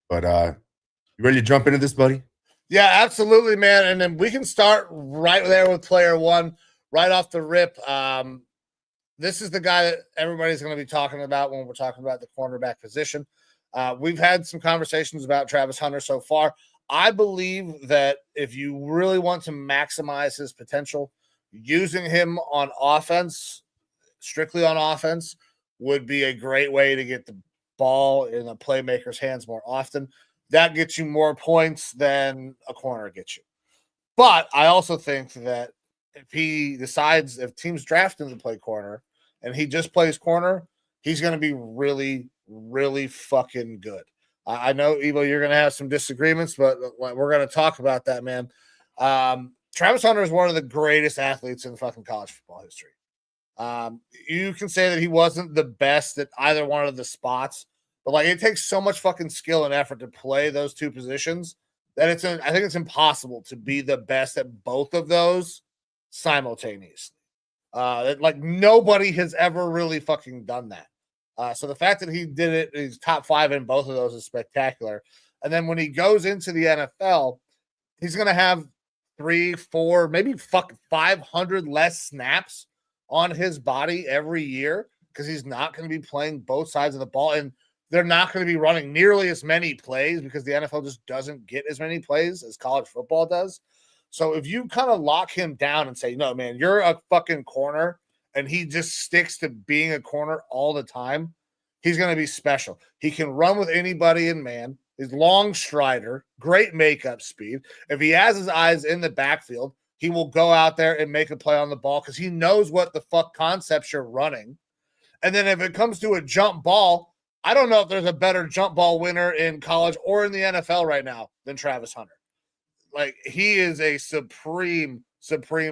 But you ready to jump into this, buddy? Yeah, absolutely, man. And then we can start right there with player one, right off the rip. This is the guy that everybody's going to be talking about when we're talking about the cornerback position. We've had some conversations about Travis Hunter so far. I believe that if you really want to maximize his potential, using him on offense, strictly on offense, would be a great way to get the ball in a playmaker's hands more often. That gets you more points than a corner gets you. But I also think that if he decides, if teams draft him to play corner and he just plays corner, he's going to be really, really fucking good. I know, Evo, you're going to have some disagreements, but we're going to talk about that, man. Travis Hunter is one of the greatest athletes in fucking college football history. You can say that he wasn't the best at either one of the spots, but like it takes so much fucking skill and effort to play those two positions that I think it's impossible to be the best at both of those simultaneously. Like nobody has ever really fucking done that. So the fact that he did it, he's top 5 in both of those is spectacular. And then when he goes into the NFL, he's going to have 3, 4, maybe 500 less snaps on his body every year because he's not going to be playing both sides of the ball. And they're not going to be running nearly as many plays because the NFL just doesn't get as many plays as college football does. So if you kind of lock him down and say, no, man, you're a fucking corner, and he just sticks to being a corner all the time, he's going to be special. He can run with anybody in man. He's long strider, great makeup speed. If he has his eyes in the backfield, he will go out there and make a play on the ball because he knows what the fuck concepts you're running. And then if it comes to a jump ball, I don't know if there's a better jump ball winner in college or in the NFL right now than Travis Hunter. Like, he is a supreme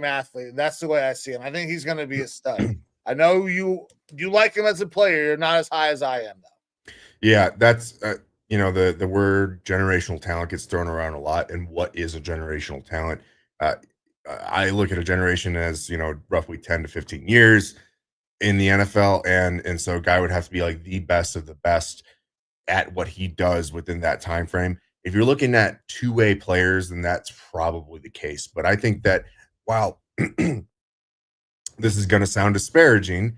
athlete. That's the way I see him. I think he's going to be a stud. I know you like him as a player. You're not as high as I am, though. Yeah, that's the word generational talent gets thrown around a lot. And what is a generational talent? I look at a generation as roughly 10 to 15 years in the NFL, and so a guy would have to be like the best of the best at what he does within that time frame. If you're looking at two-way players, then that's probably the case. But I think that while this is going to sound disparaging,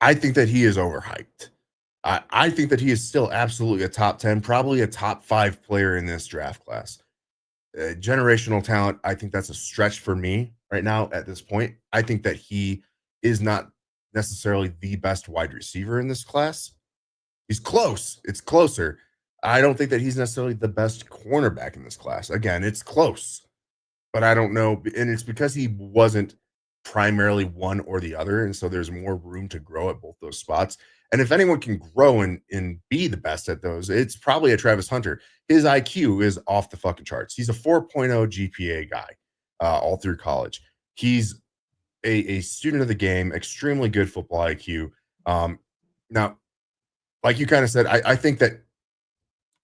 I think that he is overhyped. I think that he is still absolutely a top 10, probably a top 5 player in this draft class. Generational talent, I think that's a stretch for me right now at this point. I think that he is not necessarily the best wide receiver in this class. He's close. It's closer. I don't think that he's necessarily the best cornerback in this class. Again, it's close, but I don't know. And it's because he wasn't primarily one or the other. And so there's more room to grow at both those spots. And if anyone can grow and be the best at those, it's probably a Travis Hunter. His IQ is off the fucking charts. He's a 4.0 GPA guy all through college. He's a student of the game, extremely good football IQ. Now, like you kind of said, I think that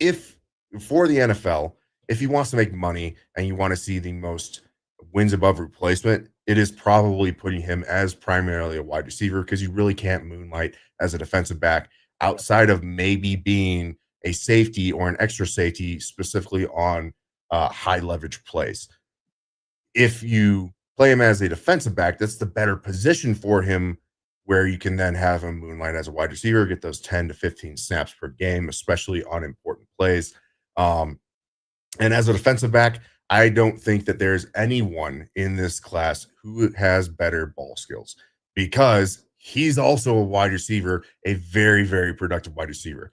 if for the NFL, if he wants to make money and you want to see the most wins above replacement, it is probably putting him as primarily a wide receiver because you really can't moonlight as a defensive back outside of maybe being a safety or an extra safety, specifically on high leverage plays. If you play him as a defensive back, that's the better position for him, where you can then have him moonlight as a wide receiver, get those 10 to 15 snaps per game, especially on important plays. And as a defensive back, I don't think that there's anyone in this class who has better ball skills, because he's also a wide receiver, a very, very productive wide receiver.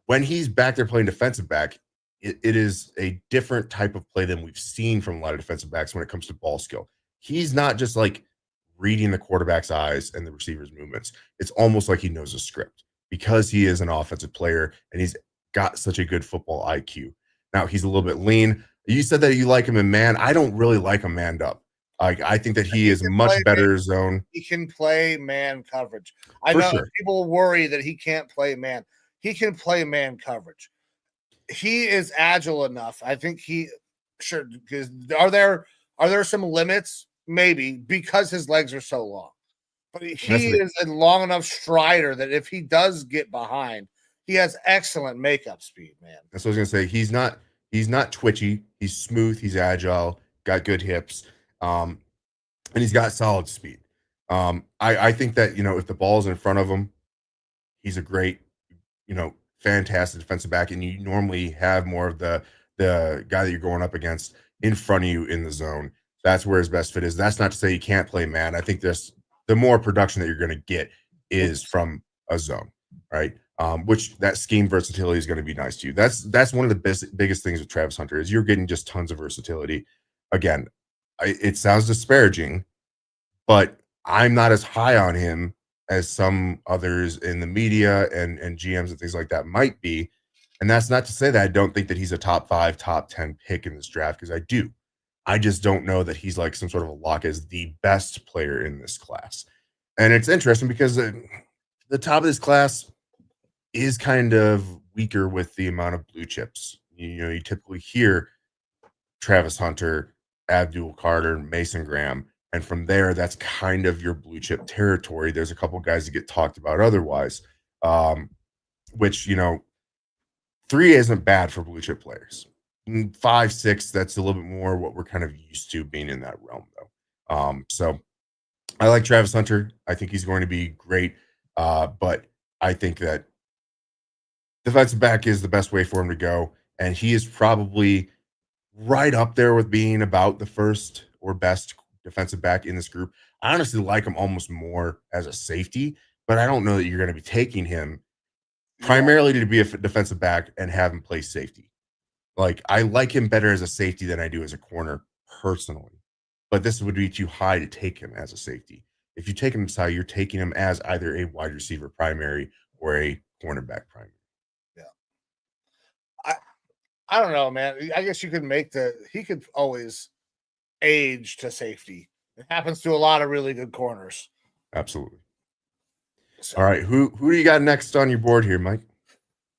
When he's back there playing defensive back, it is a different type of play than we've seen from a lot of defensive backs when it comes to ball skill. He's not just like reading the quarterback's eyes and the receiver's movements. It's almost like he knows a script because he is an offensive player and he's got such a good football IQ. Now, he's a little bit lean. You said that you like him in man. I don't really like him manned up. I think that he is much better zone. He can play man coverage. I know people worry that he can't play man. He can play man coverage. He is agile enough. I think because are there some limits? Maybe, because his legs are so long. But he is a long enough strider that if he does get behind, he has excellent makeup speed, man. That's what I was gonna say. He's not twitchy. He's smooth. He's agile. Got good hips, and he's got solid speed. I think that if the ball's in front of him, he's a great, fantastic defensive back, and you normally have more of the guy that you're going up against in front of you in the zone. That's where his best fit is. That's not to say he can't play man. I think the more production that you're going to get is from a zone, right? Which that scheme versatility is going to be nice to you. That's one of the biggest things with Travis Hunter is you're getting just tons of versatility. Again, it sounds disparaging, but I'm not as high on him as some others in the media and GMs and things like that might be. And that's not to say that I don't think that he's a top 5, top 10 pick in this draft, because I do. I just don't know that he's like some sort of a lock as the best player in this class. And it's interesting because the top of this class is kind of weaker with the amount of blue chips. You typically hear Travis Hunter, Abdul Carter, Mason Graham, and from there, that's kind of your blue chip territory. There's a couple guys that get talked about otherwise, which, 3 isn't bad for blue chip players. 5, 6, that's a little bit more what we're kind of used to being in that realm, though. So I like Travis Hunter. I think he's going to be great. But I think that defensive back is the best way for him to go. And he is probably right up there with being about the first or best defensive back in this group. I honestly like him almost more as a safety, but I don't know that you're going to be taking him primarily to be a defensive back and have him play safety. Like, I like him better as a safety than I do as a corner personally, but this would be too high to take him as a safety. If you take him as high, you're taking him as either a wide receiver primary or a cornerback primary. Yeah. I don't know, man. I guess you could he could always age to safety. It happens to a lot of really good corners. Absolutely. So, all right. Who do you got next on your board here, Mike?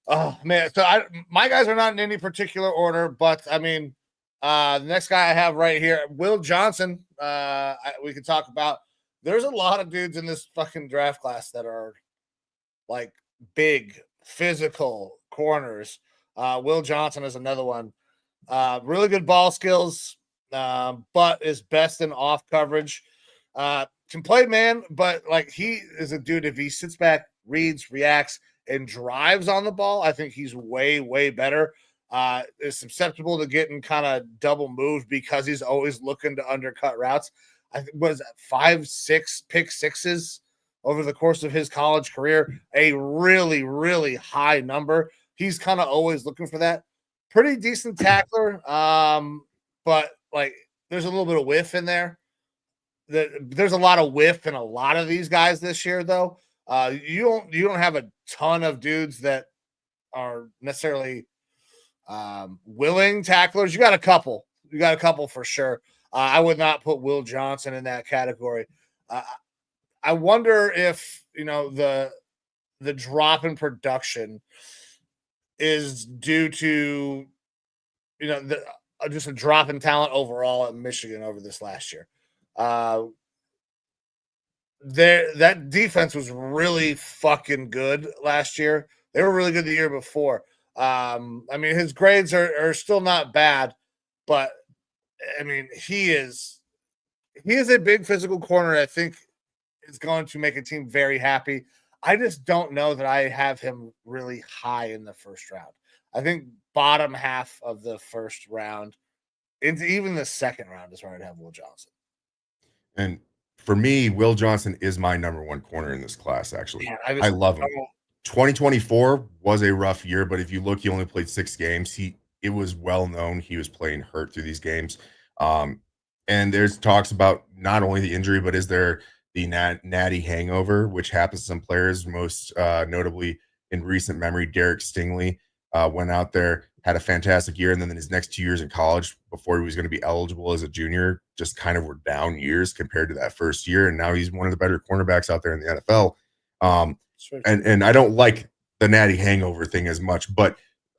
Oh man, so my guys are not in any particular order, but I mean, the next guy I have right here, Will Johnson. We could talk about. There's a lot of dudes in this fucking draft class that are like big physical corners. Will Johnson is another one. Really good ball skills, but is best in off coverage. Can play man, but like he is a dude. If he sits back, reads, reacts, and drives on the ball, I think he's way, way better. Is susceptible to getting kind of double moved because he's always looking to undercut routes. I think was 5-6 pick sixes over the course of his college career, a really, really high number. He's kind of always looking for that. Pretty decent tackler, but like there's a little bit of whiff in there. There's a lot of whiff in a lot of these guys this year, though. You don't have a ton of dudes that are necessarily willing tacklers. You got a couple. You got a couple for sure. I would not put Will Johnson in that category. I wonder if the drop in production is due to just a drop in talent overall at Michigan over this last year. That defense was really fucking good last year. They were really good the year before. I mean, his grades are still not bad, but I mean, he is a big physical corner. I think is going to make a team very happy. I just don't know that I have him really high in the first round. I think bottom half of the first round into even the second round is where I'd have Will Johnson. And for me, Will Johnson is my number one corner in this class, actually. Yeah, I love him. 2024 was a rough year, but if you look, he only played 6 games. It was well known he was playing hurt through these games. And there's talks about not only the injury, but is there the natty hangover, which happens to some players, most notably in recent memory. Derek Stingley went out there, had a fantastic year, and then his next 2 years in college before he was going to be eligible as a junior just kind of were down years compared to that first year, and now he's one of the better cornerbacks out there in the NFL. And I don't like the natty hangover thing as much, but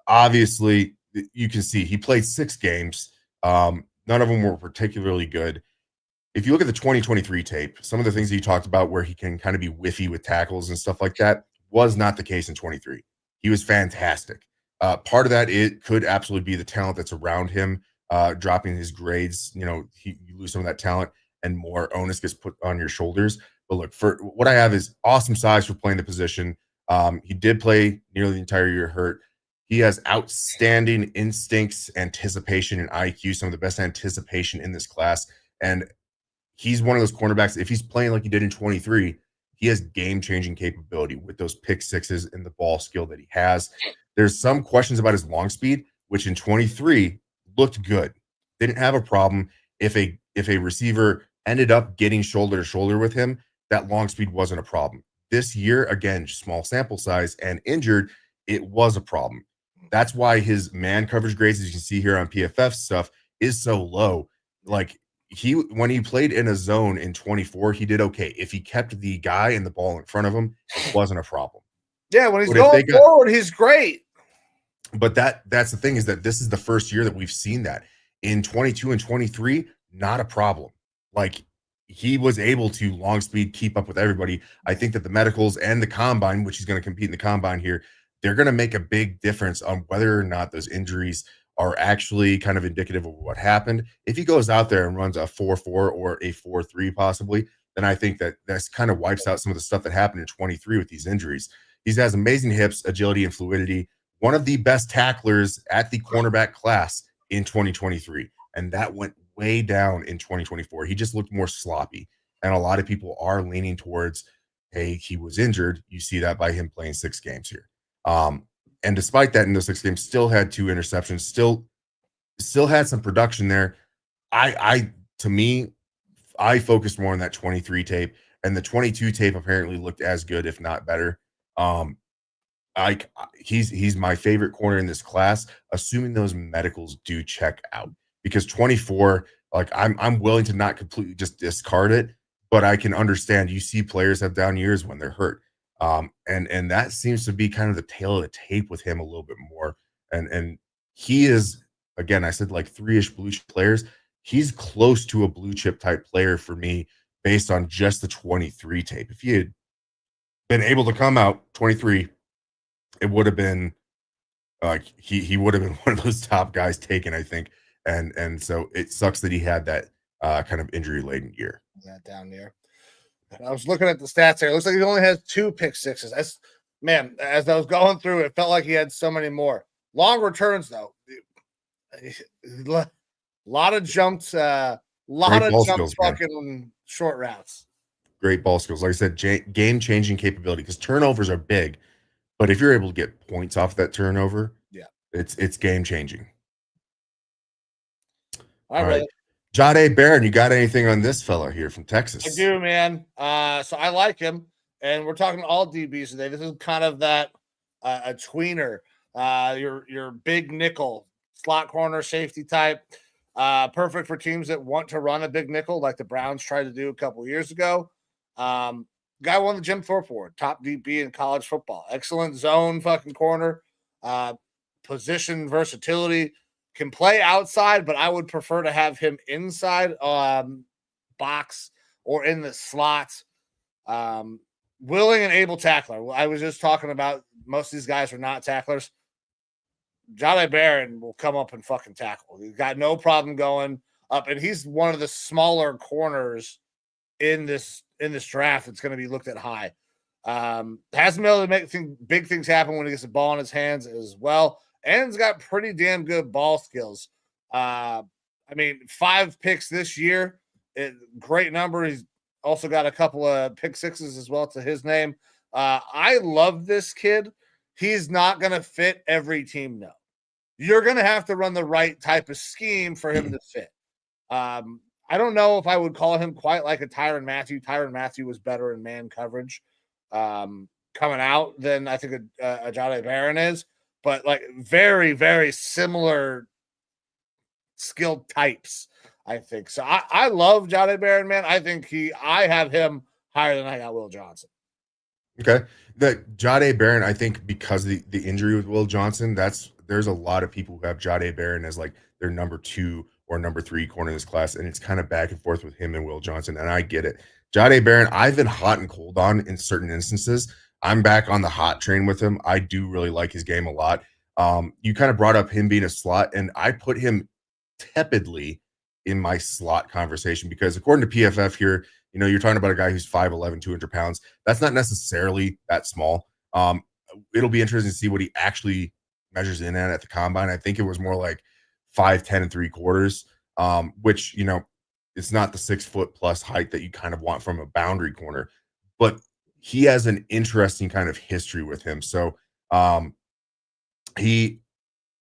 obviously you can see he played 6 games. None of them were particularly good. If you look at the 2023 tape, some of the things that you talked about where he can kind of be whiffy with tackles and stuff like that was not the case in 23. He was fantastic. Part of that, it could absolutely be the talent that's around him, dropping his grades. You lose some of that talent and more onus gets put on your shoulders. But look, for what I have is awesome size for playing the position. He did play nearly the entire year hurt. He has outstanding instincts, anticipation, and IQ, some of the best anticipation in this class. And he's one of those cornerbacks, if he's playing like he did in 23, he has game-changing capability with those pick sixes and the ball skill that he has. There's some questions about his long speed, which in 23 looked good. Didn't have a problem. If a receiver ended up getting shoulder to shoulder with him, that long speed wasn't a problem. This year, again, small sample size and injured, it was a problem. That's why his man coverage grades, as you can see here on PFF stuff, is so low. Like when he played in a zone in 24, he did okay. If he kept the guy and the ball in front of him, it wasn't a problem. Yeah, when he's going forward, he's great. But that's the thing, is that this is the first year that we've seen that. In 22 and 23, not a problem. Like he was able to long speed keep up with everybody. I think that the medicals and the combine, which he's going to compete in the combine here, they're going to make a big difference on whether or not those injuries are actually kind of indicative of what happened. If he goes out there and runs a 4.4 or a 4.3 possibly, then I think that that's kind of wipes out some of the stuff that happened in 23 with these injuries. He has amazing hips, agility, and fluidity. One of the best tacklers at the cornerback class in 2023. And that went way down in 2024. He just looked more sloppy. And a lot of people are leaning towards, hey, he was injured. You see that by him playing 6 games here. And despite that, in those 6 games, still had 2 interceptions, still had some production there. To me, I focused more on that 23 tape, and the 22 tape apparently looked as good, if not better. He's my favorite corner in this class, assuming those medicals do check out. Because 24, like I'm willing to not completely just discard it, but I can understand you see players have down years when they're hurt. And that seems to be kind of the tail of the tape with him a little bit more. And he is, again, I said like 3-ish blue chip players. He's close to a blue chip type player for me based on just the 23 tape. If he had been able to come out 23, it would have been Like he would have been one of those top guys taken, I think. And so it sucks that he had that kind of injury laden year. That down there. I was looking at the stats here. It looks like he only has 2 pick sixes. That's, man, as I was going through, it felt like he had so many more. Long returns, though. A lot of jumps, fucking short routes. Great ball skills. Like I said, game-changing capability, because turnovers are big. But if you're able to get points off that turnover, yeah, it's game-changing. All right. Jahdae Barron, you got anything on this fella here from Texas? I do, man. So I like him, and we're talking all DBs today. This is kind of that a tweener, your big nickel slot corner safety type, perfect for teams that want to run a big nickel, like the Browns tried to do a couple years ago. Guy won the Jim Thorpe Award, top DB in college football, excellent zone fucking corner, position versatility. Can play outside, but I would prefer to have him inside box or in the slots. Willing and able tackler. I was just talking about most of these guys are not tacklers. Jahdae Barron will come up and fucking tackle. He's got no problem going up, and he's one of the smaller corners in this draft that's going to be looked at high. Has been able to make big things happen when he gets the ball in his hands as well. And he's got pretty damn good ball skills. I mean, 5 picks this year, great number. He's also got a couple of pick sixes as well to his name. I love this kid. He's not going to fit every team, no. You're going to have to run the right type of scheme for him to fit. I don't know if I would call him quite like a Tyrann Mathieu. Tyrann Mathieu was better in man coverage coming out than I think a Jahdae Barron is. But like very, very similar skilled types, I think. So I love Jahdae Barron, man. I think I have him higher than I got Will Johnson. Okay. The Jahdae Barron, I think because of the injury with Will Johnson, there's a lot of people who have Jahdae Barron as like their number 2 or number 3 corner in this class, and it's kind of back and forth with him and Will Johnson, and I get it. Jahdae Barron, I've been hot and cold on in certain instances. I'm back on the hot train with him. I do really like his game a lot. You kind of brought up him being a slot, and I put him tepidly in my slot conversation because according to PFF here, you're talking about a guy who's 5'11", 200 pounds. That's not necessarily that small. It'll be interesting to see what he actually measures in at the combine. I think it was more like 5'10" 3/4, which, it's not the 6 foot plus height that you kind of want from a boundary corner, but he has an interesting kind of history with him. So he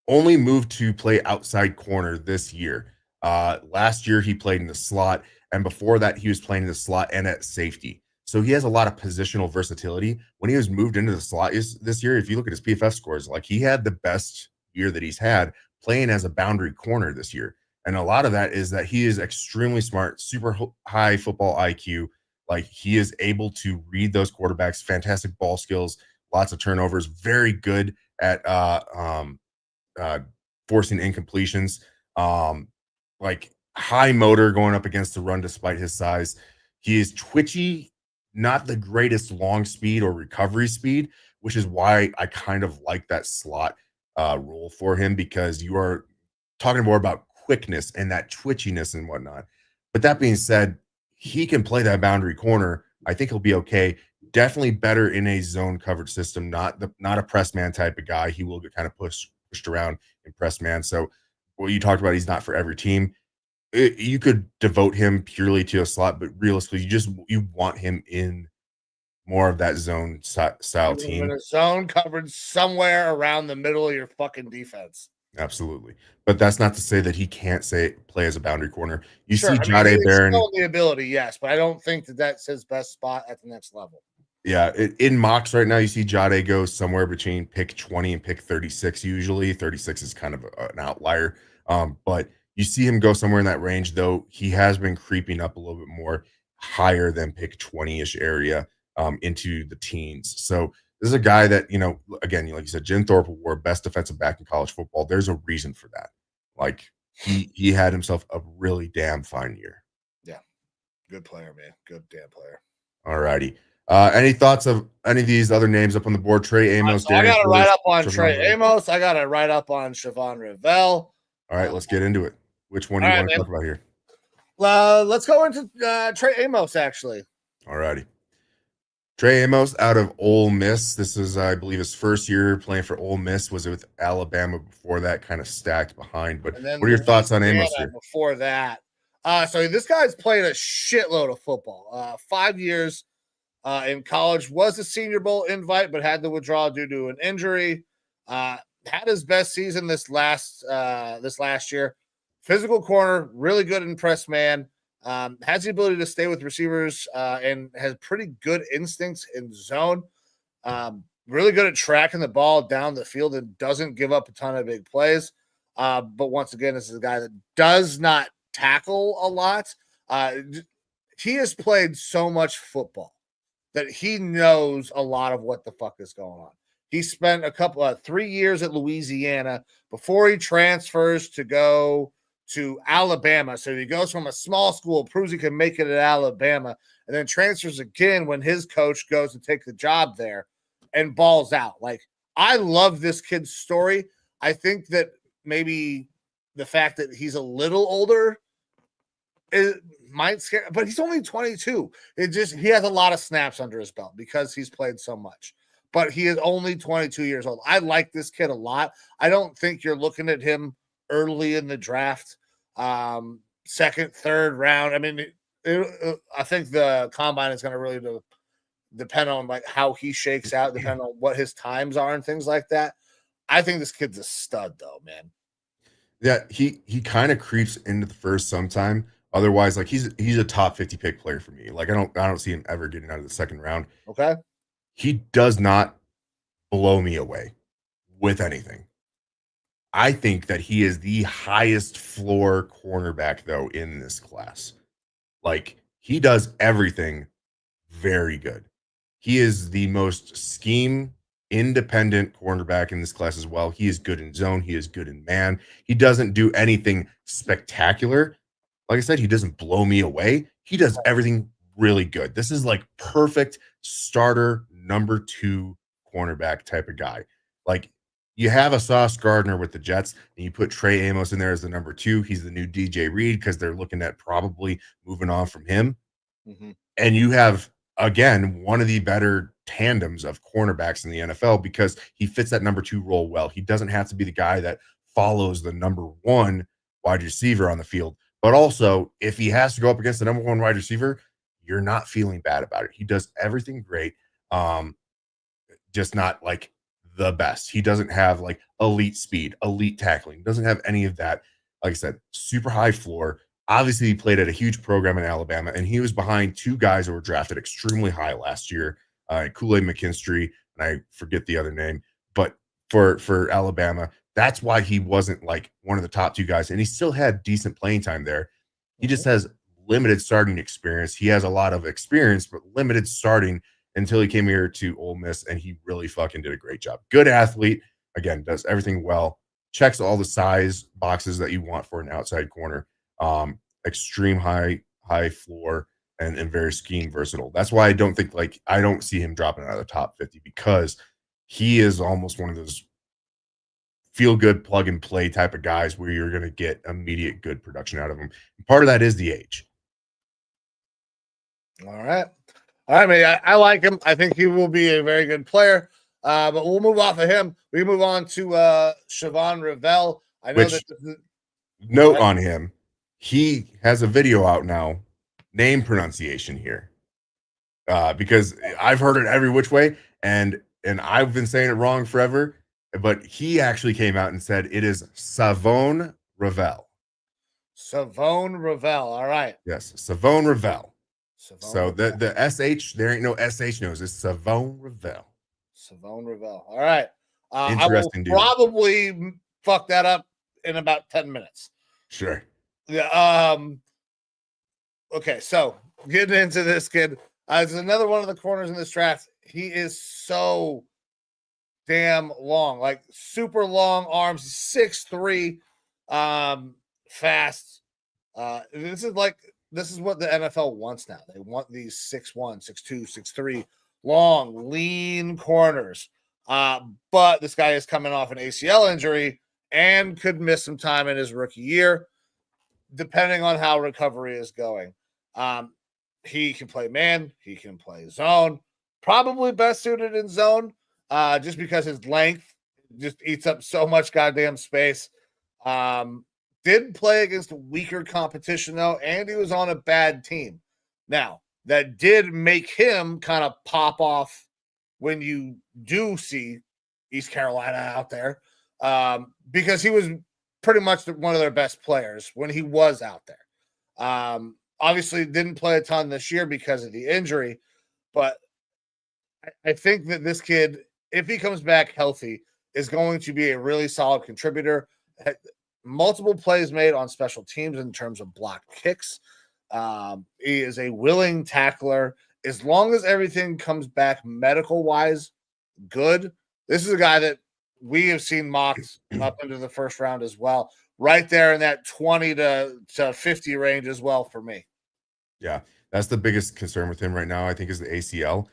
only moved to play outside corner this year. Last year he played in the slot, and before that he was playing in the slot and at safety. So he has a lot of positional versatility. When he was moved into the slot this year, if you look at his PFF scores, like he had the best year that he's had playing as a boundary corner this year. And a lot of that is that he is extremely smart, super high football IQ. Like he is able to read those quarterbacks, fantastic ball skills, lots of turnovers, very good at forcing incompletions, like high motor going up against the run despite his size. He is twitchy, not the greatest long speed or recovery speed, which is why I kind of like that slot role for him, because you are talking more about quickness and that twitchiness and whatnot. But that being said, he can play that boundary corner. I think he'll be okay. Definitely better in a zone coverage system, not a press man type of guy. He will get kind of pushed around in press man. So what you talked about, he's not for every team. You could devote him purely to a slot, but realistically, you want him in more of that zone style team. In a zone coverage somewhere around the middle of your fucking defense. Absolutely. But that's not to say that he can't play as a boundary corner. You sure, see Jahdae Barron. The ability, yes, but I don't think that's his best spot at the next level. Yeah, in mocks right now, you see Jahdae go somewhere between pick 20 and pick 36 usually. 36 is kind of an outlier. But you see him go somewhere in that range, though he has been creeping up a little bit more higher than pick 20-ish area into the teens. So this is a guy that, again, like you said, Jim Thorpe Award, best defensive back in college football. There's a reason for that. Like he had himself a really damn fine year. Yeah. Good player, man. Good damn player. All righty. Any thoughts of any of these other names up on the board? Trey Amos, So I got to write up on Trey Trevon. Amos. I got to write up on Siobhan Rivell. All right, let's get into it. Which one do you want to talk about here? Let's go into Trey Amos, actually. All righty. Trey Amos out of Ole Miss. This is, I believe, his first year playing for Ole Miss. Was it with Alabama before that? Kind of stacked behind. But what are your thoughts on Amos here? Before that, so this guy's played a shitload of football. 5 years in college, was a Senior Bowl invite, but had to withdraw due to an injury. Had his best season this last year. Physical corner, really good in press man. Has the ability to stay with receivers and has pretty good instincts in zone. Really good at tracking the ball down the field and doesn't give up a ton of big plays. But once again, this is a guy that does not tackle a lot. He has played so much football that he knows a lot of what the fuck is going on. He spent 3 years at Louisiana before he transfers to go to Alabama. So he goes from a small school, proves he can make it at Alabama, and then transfers again when his coach goes to take the job there and balls out. Like, I love this kid's story. I think that maybe the fact that he's a little older might scare, but he's only 22. He has a lot of snaps under his belt because he's played so much. But he is only 22 years old. I like this kid a lot. I don't think you're looking at him early in the draft, second, third round. I mean, I think the combine is going to really depend on like how he shakes out, depending on what his times are and things like that. I think this kid's a stud, though, man. Yeah, he kind of creeps into the first sometime. Otherwise, like he's a top 50 pick player for me. Like I don't see him ever getting out of the second round. Okay. He does not blow me away with anything. I think that he is the highest floor cornerback, though, in this class. Like, he does everything very good. He is the most scheme independent cornerback in this class as well. He is good in zone. He is good in man. He doesn't do anything spectacular. Like I said, he doesn't blow me away. He does everything really good. This is like perfect starter number 2 cornerback type of guy. Like, you have a Sauce Gardner with the Jets, and you put Trey Amos in there as the number 2. He's the new DJ Reed because they're looking at probably moving on from him. Mm-hmm. And you have, again, one of the better tandems of cornerbacks in the NFL because he fits that number 2 role well. He doesn't have to be the guy that follows the number 1 wide receiver on the field. But also, if he has to go up against the number 1 wide receiver, you're not feeling bad about it. He does everything great. Just not like the best. He doesn't have like elite speed, elite tackling, doesn't have any of that. Like I said, super high floor. Obviously, he played at a huge program in Alabama, and he was behind 2 guys who were drafted extremely high last year, Kool-Aid McKinstry, and I forget the other name, but for Alabama, that's why he wasn't like one of the top 2 guys, and he still had decent playing time there. He just has limited starting experience. He has a lot of experience, but limited starting until he came here to Ole Miss, and he really fucking did a great job. Good athlete. Again, does everything well. Checks all the size boxes that you want for an outside corner. Extreme high floor and very scheme versatile. That's why I don't think I don't see him dropping out of the top 50 because he is almost one of those feel good plug and play type of guys where you're going to get immediate good production out of him. And part of that is the age. All right. I mean, I like him. I think he will be a very good player. But we'll move off of him. We move on to Siobhan Rivell. I know note on him. He has a video out now, name pronunciation here. Because I've heard it every which way, and I've been saying it wrong forever. But he actually came out and said it is Savone Rivell. Savone Rivell. All right. Yes, Savone Rivell. So the SH, there ain't no SH knows. It's Savone Rivell. Savone Rivell. All right. Interesting. I will probably fuck that up in about 10 minutes. Sure. Yeah. Okay. So getting into this kid, it's another one of the corners in this draft. He is so damn long, like super long arms, 6'3", fast. This is like this is what the NFL wants now. They want these 6'1", 6'2", 6'3", long, lean corners. But this guy is coming off an ACL injury and could miss some time in his rookie year, depending on how recovery is going. He can play man, he can play zone, probably best suited in zone, just because his length just eats up so much goddamn space. Did play against weaker competition, though, and he was on a bad team. Now, that did make him kind of pop off when you do see East Carolina out there, because he was pretty much one of their best players when he was out there. Obviously, didn't play a ton this year because of the injury, but I think that this kid, if he comes back healthy, is going to be a really solid contributor. Multiple plays made on special teams in terms of blocked kicks. He is a willing tackler. As long as everything comes back medical-wise good, this is a guy that we have seen mocked up into the first round as well. Right there in that 20 to 50 range as well for me. Yeah, that's the biggest concern with him right now, I think, is the ACL.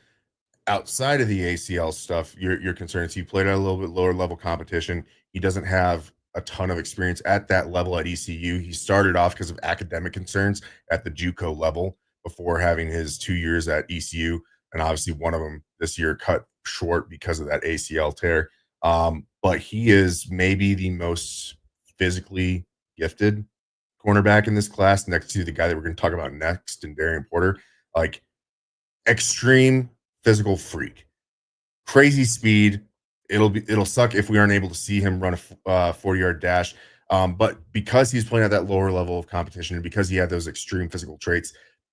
Outside of the ACL stuff, your concerns. He played at a little bit lower level competition. He doesn't have a ton of experience at that level at ECU. He started off because of academic concerns at the JUCO level before having his 2 years at ECU, and obviously one of them this year cut short because of that ACL tear. But he is maybe the most physically gifted cornerback in this class, next to the guy that we're going to talk about next, and Darian Porter. Like, extreme physical freak, crazy speed. It'll suck if we aren't able to see him run a 40-yard dash. But because he's playing at that lower level of competition, and because he had those extreme physical traits,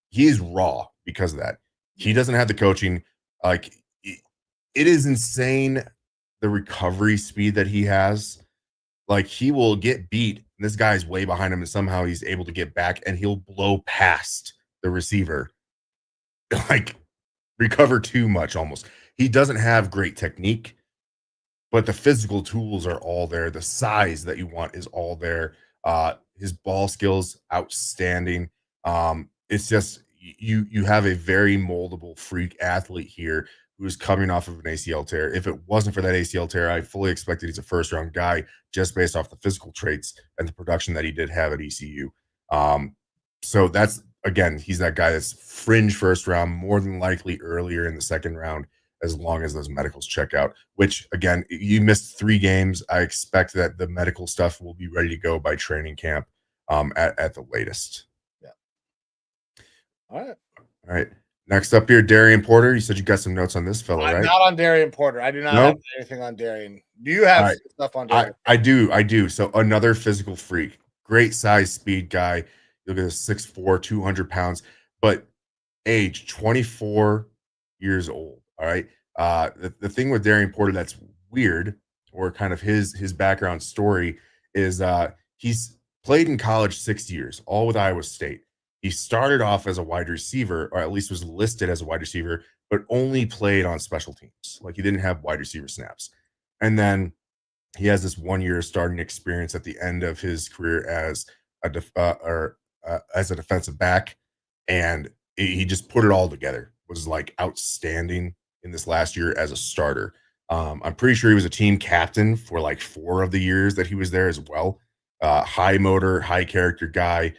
he's raw because of that. He doesn't have the coaching. Like, it is insane, the recovery speed that he has. Like, he will get beat, and this guy's way behind him, and somehow he's able to get back, and he'll blow past the receiver. Like, recover too much almost. He doesn't have great technique, but the physical tools are all there. The size that you want is all there. His ball skills, outstanding. It's just, you have a very moldable freak athlete here who's coming off of an ACL tear. If it wasn't for that ACL tear, I fully expected he's a first-round guy just based off the physical traits and the production that he did have at ECU. So that's, again, he's that guy that's fringe first round, more than likely earlier in the second round, as long as those medicals check out, which, again, you missed 3 games. I expect that the medical stuff will be ready to go by training camp at the latest. Yeah. All right. Next up here, Darian Porter. You said you got some notes on this fellow, right? Not on Darian Porter. I do not have anything on Darian. Do you have stuff on Darian? I do. So another physical freak, great size, speed guy. Look at this, 6'4", 200 pounds, but age 24 years old. All right. The thing with Darian Porter that's weird, or kind of his background story, is he's played in college 6 years, all with Iowa State. He started off as a wide receiver, or at least was listed as a wide receiver, but only played on special teams. Like, he didn't have wide receiver snaps. And then he has this 1 year starting experience at the end of his career as a defensive back, and he just put it all together. Was like outstanding in this last year as a starter. I'm pretty sure he was a team captain for like 4 of the years that he was there as well. High motor, high character guy.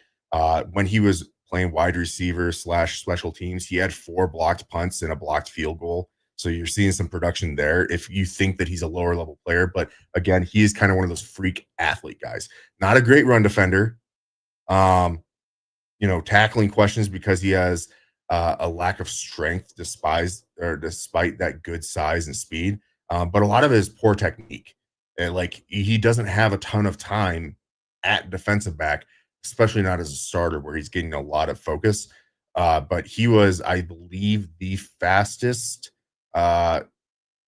When he was playing wide receiver / special teams, he had 4 blocked punts and a blocked field goal. So you're seeing some production there if you think that he's a lower level player. But again, he is kind of one of those freak athlete guys. Not a great run defender. Tackling questions because he has a lack of strength despite that good size and speed. But a lot of it is poor technique. And like, he doesn't have a ton of time at defensive back, especially not as a starter where he's getting a lot of focus. But he was, I believe, the fastest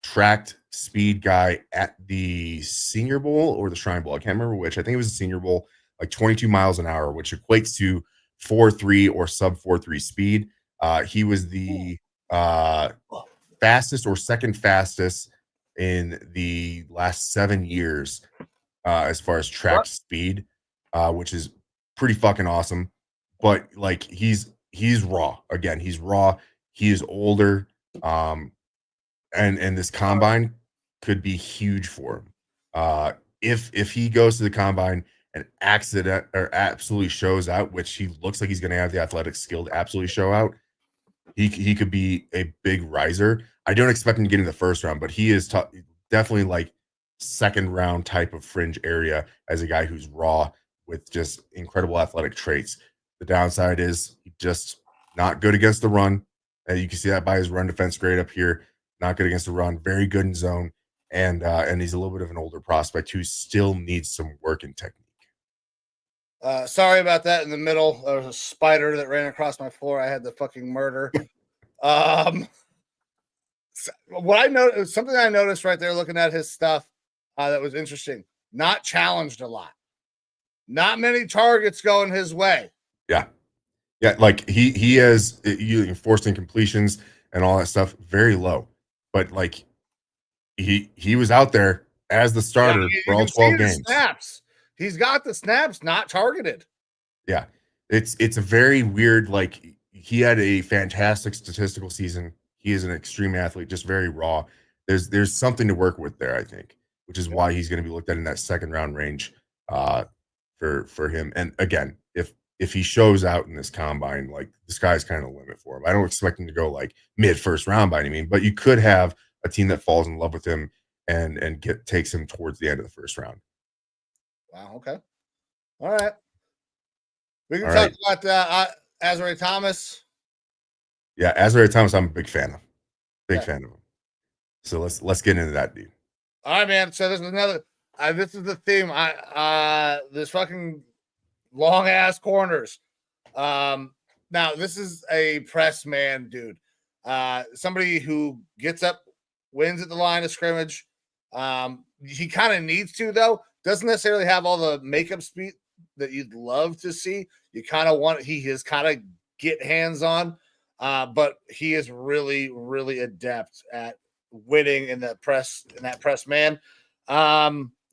tracked speed guy at the Senior Bowl or the Shrine Bowl. I can't remember which. I think it was the Senior Bowl, like 22 miles an hour, which equates to 4.3 or sub 4.3 speed. He was the fastest or second fastest in the last 7 years as far as tracked speed, which is pretty fucking awesome. but like he's raw. Again, he's raw. He is older. And this combine could be huge for him. If he goes to the combine and accident or absolutely shows out, which he looks like he's going to have the athletic skill to absolutely show out, he could be a big riser. I don't expect him to get in the first round, but he is definitely like second round type of fringe area as a guy who's raw with just incredible athletic traits. The downside is he just not good against the run. You can see that by his run defense grade up here. Not good against the run, very good in zone, and he's a little bit of an older prospect who still needs some work in technique. Sorry about that. In the middle, there was a spider that ran across my floor. I had to fucking murder. What I noticed, something I noticed right there, looking at his stuff, that was interesting. Not challenged a lot. Not many targets going his way. Yeah, like he has forced incompletions and all that stuff very low. But like he was out there as the starter for all 12 games. Snaps. He's got the snaps, not targeted. Yeah. It's a very weird, like he had a fantastic statistical season. He is an extreme athlete, just very raw. There's something to work with there, I think, which is why he's going to be looked at in that second round range for him. And again, if he shows out in this combine, like the sky's kind of the limit for him. I don't expect him to go like mid first round by any means, but you could have a team that falls in love with him and takes him towards the end of the first round. Wow. Okay. All right. We can talk about Azariah Thomas. Yeah, Azariah Thomas, I'm a big fan of. Big fan of him. So let's get into that, dude. All right, man. So this is another. This is the theme. This fucking long ass corners. Now this is a press man, dude. Somebody who gets up, wins at the line of scrimmage. He kind of needs to, though. Doesn't necessarily have all the makeup speed that you'd love to see. You kind of want he is kind of get hands on, but he is really, really adept at winning in that press man.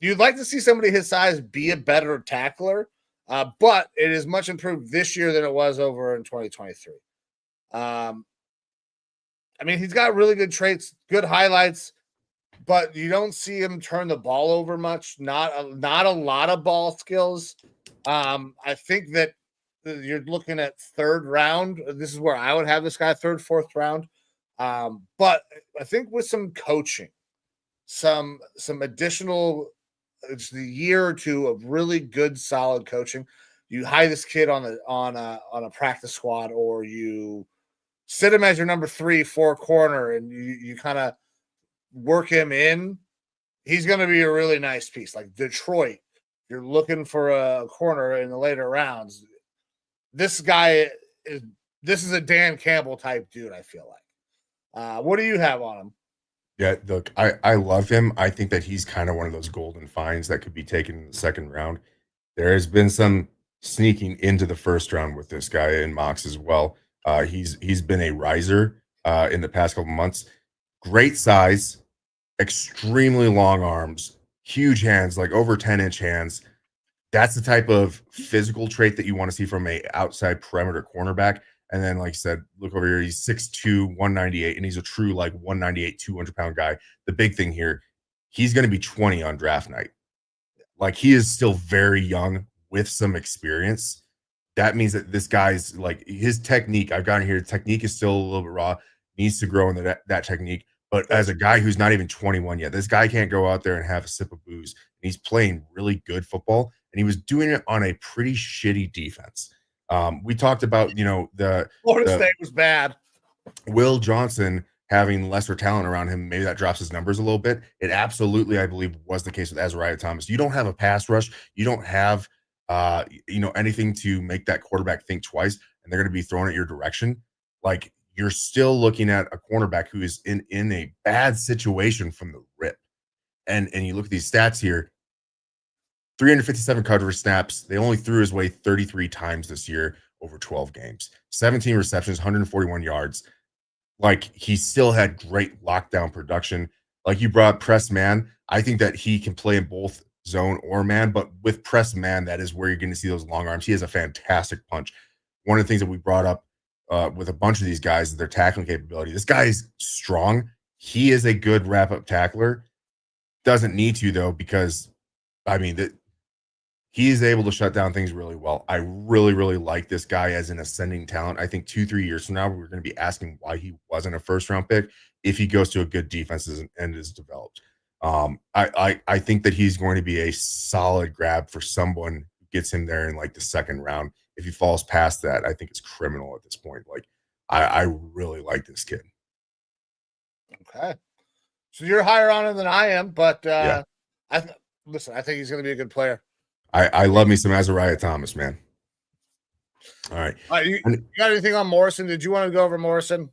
You'd like to see somebody his size be a better tackler, but it is much improved this year than it was over in 2023. I mean, he's got really good traits, good highlights, but you don't see him turn the ball over much. Not a lot of ball skills. I think that you're looking at third round. This is where I would have this guy third, fourth round. But I think with some coaching, some additional, it's the year or two of really good, solid coaching. You hire this kid on a practice squad, or you sit him as your number 3-4 corner, and you kind of work him in. He's going to be a really nice piece. Like Detroit, you're looking for a corner in the later rounds. This guy is a Dan Campbell type dude, I feel like. What do you have on him? Yeah, look, I love him. I think that he's kind of one of those golden finds that could be taken in the second round. There has been some sneaking into the first round with this guy in mocks as well. He's been a riser in the past couple months. Great size, extremely long arms, huge hands, like over 10-inch hands. That's the type of physical trait that you want to see from a outside perimeter cornerback. And then, like I said, look over here. He's 6'2", 198, and he's a true like 198, 200-pound guy. The big thing here, he's going to be 20 on draft night. Like, he is still very young with some experience. That means that this guy's like his technique. I've gotten here. Technique is still a little bit raw. Needs to grow in that technique. But as a guy who's not even 21 yet, this guy can't go out there and have a sip of booze. And he's playing really good football, and he was doing it on a pretty shitty defense. We talked about, the Florida State was bad. Will Johnson having lesser talent around him, maybe that drops his numbers a little bit. It absolutely, I believe, was the case with Azariah Thomas. You don't have a pass rush. You don't have, anything to make that quarterback think twice, and they're going to be thrown at your direction. Like, you're still looking at a cornerback who is in a bad situation from the rip. And you look at these stats here, 357 coverage snaps. They only threw his way 33 times this year over 12 games. 17 receptions, 141 yards. Like, he still had great lockdown production. Like you brought press man. I think that he can play in both zone or man, but with press man, that is where you're going to see those long arms. He has a fantastic punch. one of the things that we brought up with a bunch of these guys is their tackling capability. This guy is strong. He is a good wrap-up tackler. Doesn't need to, though, because, I mean, he is able to shut down things really well. I really, really like this guy as an ascending talent. I think 2-3 years from now, we're going to be asking why he wasn't a first-round pick if he goes to a good defense and is developed. I think that he's going to be a solid grab for someone who gets him there in like the second round. If he falls past that, I think it's criminal at this point. Like, I really like this kid. Okay. So you're higher on him than I am, but Yeah. listen, I think he's going to be a good player. I love me some Azariah Thomas, man. All right. You got anything on Morrison? Did you want to go over Morrison?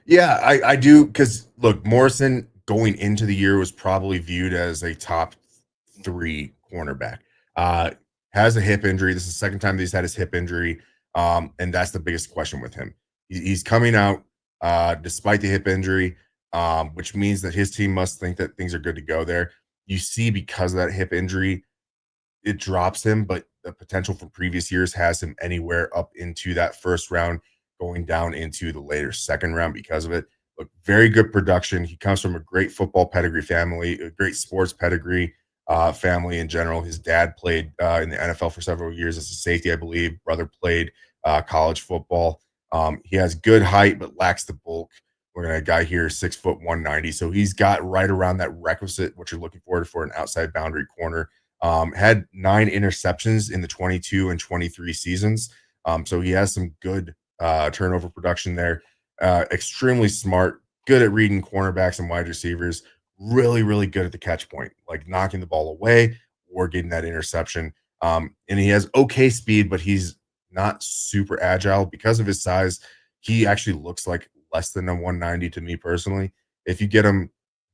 Yeah, I do, because look, Morrison going into the year was probably viewed as a top 3 cornerback. Has a hip injury. This is the second time that he's had his hip injury, and that's the biggest question with him. He's coming out despite the hip injury, which means that his team must think that things are good to go there. You see, because of that hip injury, it drops him, but the potential from previous years has him anywhere up into that first round, going down into the later second round because of it. Look, very good production. He comes from a great football pedigree family, a great sports pedigree family in general. His dad played in the NFL for several years as a safety, I believe. Brother played college football. He has good height, but lacks the bulk. We're going to a guy here, 6 foot 190. So he's got right around that requisite, what you're looking for an outside boundary corner. Had 9 interceptions in the 22 and 23 seasons. So he has some good turnover production there. Extremely smart, good at reading cornerbacks and wide receivers, really, really good at the catch point, like knocking the ball away or getting that interception. And he has okay speed, but he's not super agile because of his size. He actually looks like less than a 190 to me personally. If you get him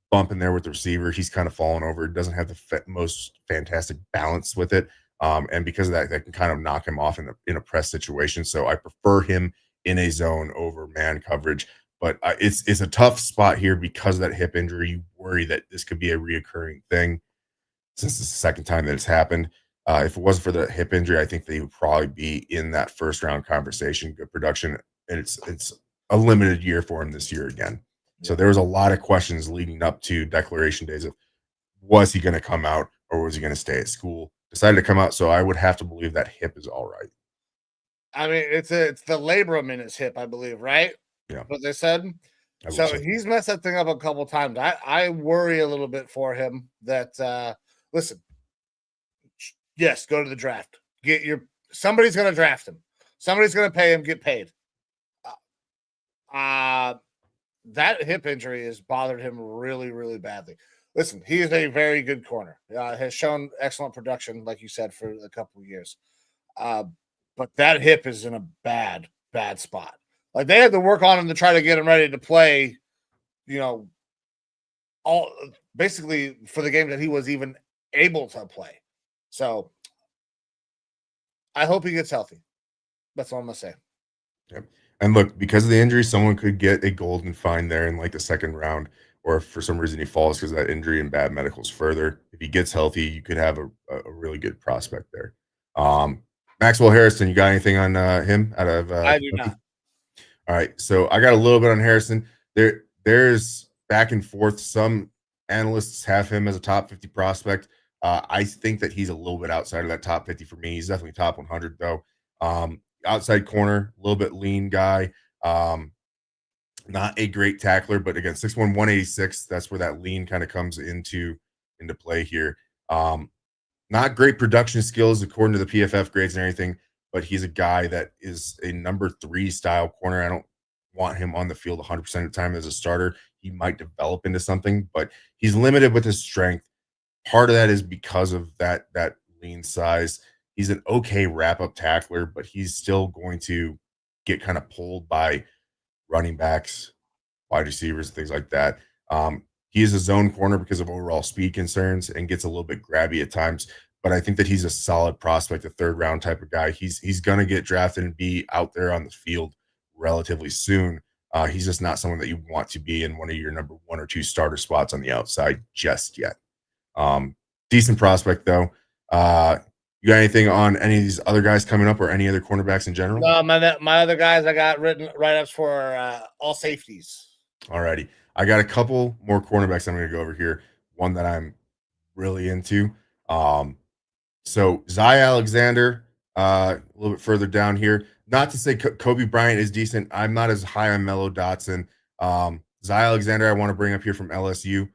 bumping there with the receiver, he's kind of falling over. Doesn't have the most fantastic balance with it, and because of that, that can kind of knock him off in a press situation. So I prefer him in a zone over man coverage. But it's a tough spot here because of that hip injury. You worry that this could be a reoccurring thing since it's the second time that it's happened. If it wasn't for the hip injury, I think they would probably be in that first round conversation. Good production, and it's a limited year for him this year again. So there was a lot of questions leading up to declaration days of, was he going to come out or was he going to stay at school? Decided to come out, so I would have to believe that hip is all right. I mean, it's the labrum in his hip, I believe, right? Yeah. What they said. So he's messed that thing up a couple times. I worry a little bit for him that listen, yes, go to the draft. Somebody's going to draft him. Somebody's going to pay him, get paid. That hip injury has bothered him really, really badly. Listen, he is a very good corner. Has shown excellent production, like you said, for a couple of years. But that hip is in a bad, bad spot. Like, they had to work on him to try to get him ready to play, all basically for the game that he was even able to play. So I hope he gets healthy. That's all I'm going to say. Yep. And look, because of the injury, someone could get a golden find there in like the second round, or if for some reason he falls because of that injury and bad medicals further. If he gets healthy, you could have a really good prospect there. Maxwell Harrison, you got anything on him out of I do not. All right. So I got a little bit on Harrison. There's back and forth. Some analysts have him as a top 50 prospect. I think that he's a little bit outside of that top 50 for me. He's definitely top 100 though. Outside corner, a little bit lean guy. Not a great tackler, but again, 6'1", 186. That's where that lean kind of comes into play here. Not great production skills according to the PFF grades and everything, but he's a guy that is a number 3 style corner. I don't want him on the field 100% of the time as a starter. He might develop into something, but he's limited with his strength. Part of that is because of that lean size. He's an okay wrap-up tackler, but he's still going to get kind of pulled by running backs, wide receivers, things like that. He is a zone corner because of overall speed concerns and gets a little bit grabby at times. But I think that he's a solid prospect, a third-round type of guy. He's going to get drafted and be out there on the field relatively soon. He's just not someone that you want to be in one of your number 1 or 2 starter spots on the outside just yet. Decent prospect, though. You got anything on any of these other guys coming up or any other cornerbacks in general? No, my other guys, I got written write-ups for all safeties. Alrighty. I got a couple more cornerbacks I'm going to go over here. One that I'm really into. So Zy Alexander, a little bit further down here. Not to say Kobe Bryant is decent. I'm not as high on Mello Dotson. Zy Alexander, I want to bring up here from LSU.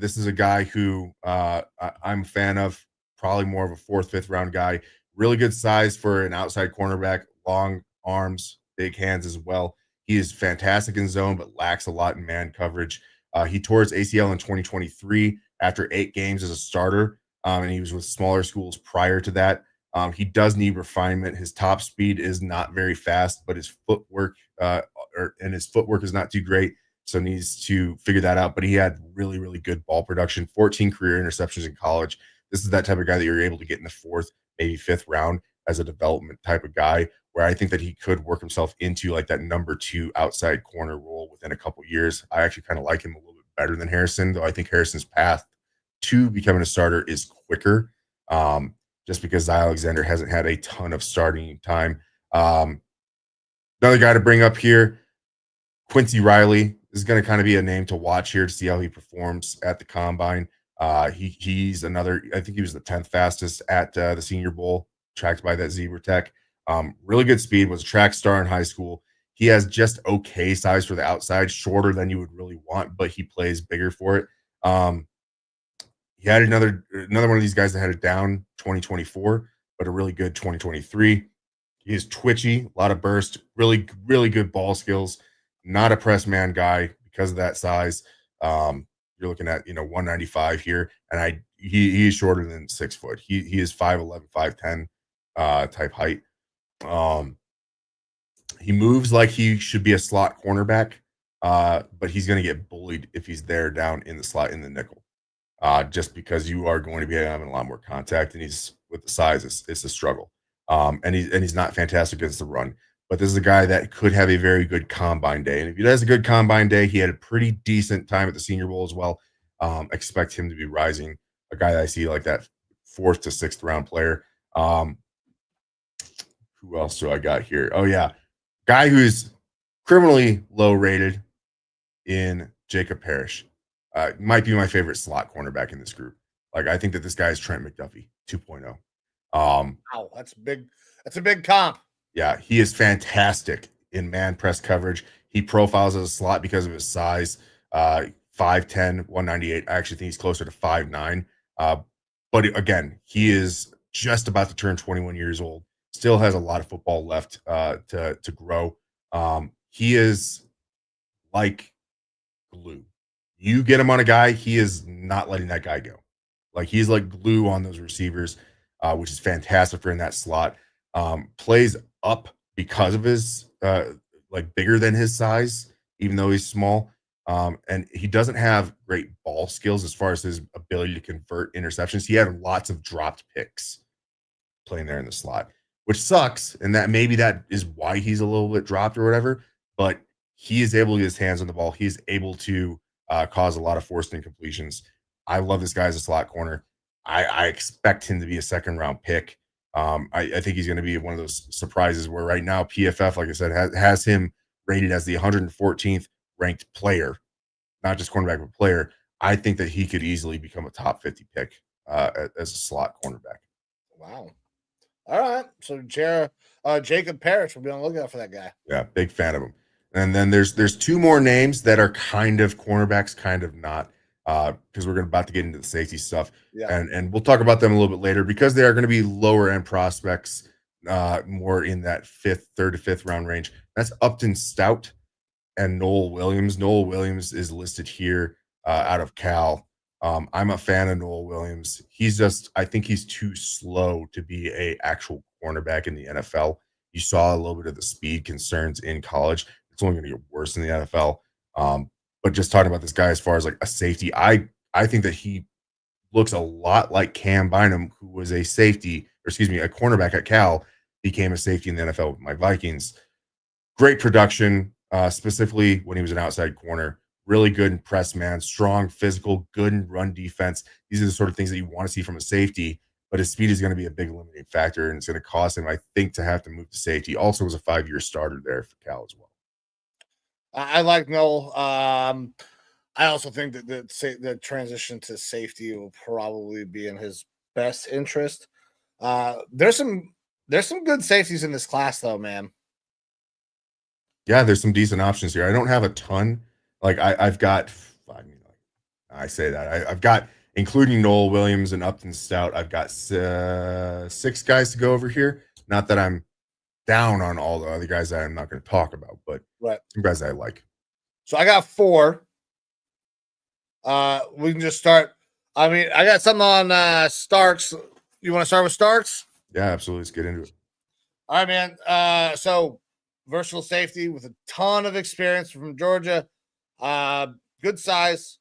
This is a guy who I'm a fan of, probably more of a fourth, fifth round guy. Really good size for an outside cornerback, long arms, big hands as well. He is fantastic in zone, but lacks a lot in man coverage. He tore his ACL in 2023 after 8 games as a starter, and he was with smaller schools prior to that. He does need refinement. His top speed is not very fast, but his footwork is not too great, so needs to figure that out. But he had really, really good ball production, 14 career interceptions in college. This is that type of guy that you're able to get in the 4th, maybe 5th round as a development type of guy, where I think that he could work himself into like that number 2 outside corner role within a couple years. I actually kind of like him a little bit better than Harrison, though I think Harrison's path to becoming a starter is quicker, just because Zy Alexander hasn't had a ton of starting time. Another guy to bring up here, Quincy Riley is going to kind of be a name to watch here to see how he performs at the combine. He's another, I think he was the 10th fastest at the Senior Bowl, tracked by that Zebra Tech. Really good speed, was a track star in high school. He has just okay size for the outside, shorter than you would really want, but he plays bigger for it. He had another one of these guys that had a down 2024, but a really good 2023. He is twitchy, a lot of burst, really, really good ball skills. Not a press man guy because of that size. You're looking at 195 here, and he is shorter than 6 foot. He is 5'11", 5'10" type height. He moves like he should be a slot cornerback, but he's going to get bullied if he's there down in the slot in the nickel. Just because you are going to be having a lot more contact, and he's with the size, it's a struggle. And he's not fantastic against the run, but this is a guy that could have a very good combine day. And if he has a good combine day, he had a pretty decent time at the Senior Bowl as well. Expect him to be rising. A guy that I see like that 4th to 6th round player. Who else do I got here? Oh yeah, guy who's criminally low rated in Jacob Parrish. Might be my favorite slot cornerback in this group. Like, I think that this guy is Trent McDuffie 2.0. Wow, that's big. That's a big comp. Yeah, he is fantastic in man press coverage. He profiles as a slot because of his size. 5'10", 198. I actually think he's closer to 5'9". But again, he is just about to turn 21 years old. Still has a lot of football left to grow. He is like glue. You get him on a guy, he is not letting that guy go. Like, he's like glue on those receivers, which is fantastic for in that slot. Plays up because of his like bigger than his size, even though he's small. And he doesn't have great ball skills as far as his ability to convert interceptions. He had lots of dropped picks playing there in the slot, which sucks. And that maybe that is why he's a little bit dropped or whatever. But he is able to get his hands on the ball. He's able to cause a lot of forced incompletions. I love this guy as a slot corner. I expect him to be a 2nd round pick. I think he's going to be one of those surprises where right now PFF, like I said, has him rated as the 114th ranked player, not just cornerback, but player. I think that he could easily become a top 50 pick as a slot cornerback. Wow. All right. So Jacob Parrish will be on the lookout for that guy. Yeah, big fan of him. And then there's 2 more names that are kind of cornerbacks, kind of not, because we're about to get into the safety stuff. Yeah. And we'll talk about them a little bit later because they are going to be lower end prospects, more in that 3rd to 5th round range. That's Upton Stout and Noel Williams. Noel Williams is listed here out of Cal. I'm a fan of Noel Williams. I think he's too slow to be a actual cornerback in the NFL. You saw a little bit of the speed concerns in college. It's only going to get worse in the NFL. But just talking about this guy as far as like a safety, I think that he looks a lot like Cam Bynum, who was a cornerback at Cal, became a safety in the NFL with my Vikings. Great production, specifically when he was an outside corner. Really good in press man, strong, physical, good in run defense. These are the sort of things that you want to see from a safety. but his speed is going to be a big limiting factor, and it's going to cause him, I think, to have to move to safety. Also, was a 5-year starter there for Cal as well. I like Noel. I also think that the transition to safety will probably be in his best interest. There's some good safeties in this class, though, man. Yeah, there's some decent options here. I don't have a ton. Like I've got, I mean, like, I say that I've got, including Noel Williams and Upton Stout, I've got 6 guys to go over here. Not that I'm down on all the other guys that I'm not going to talk about, but Right. some guys I like. So I got 4. We can just start. I mean, I got something on Starks. You want to start with Starks? Yeah, absolutely. Let's get into it. All right, man. So versatile safety with a ton of experience from Georgia. Good size.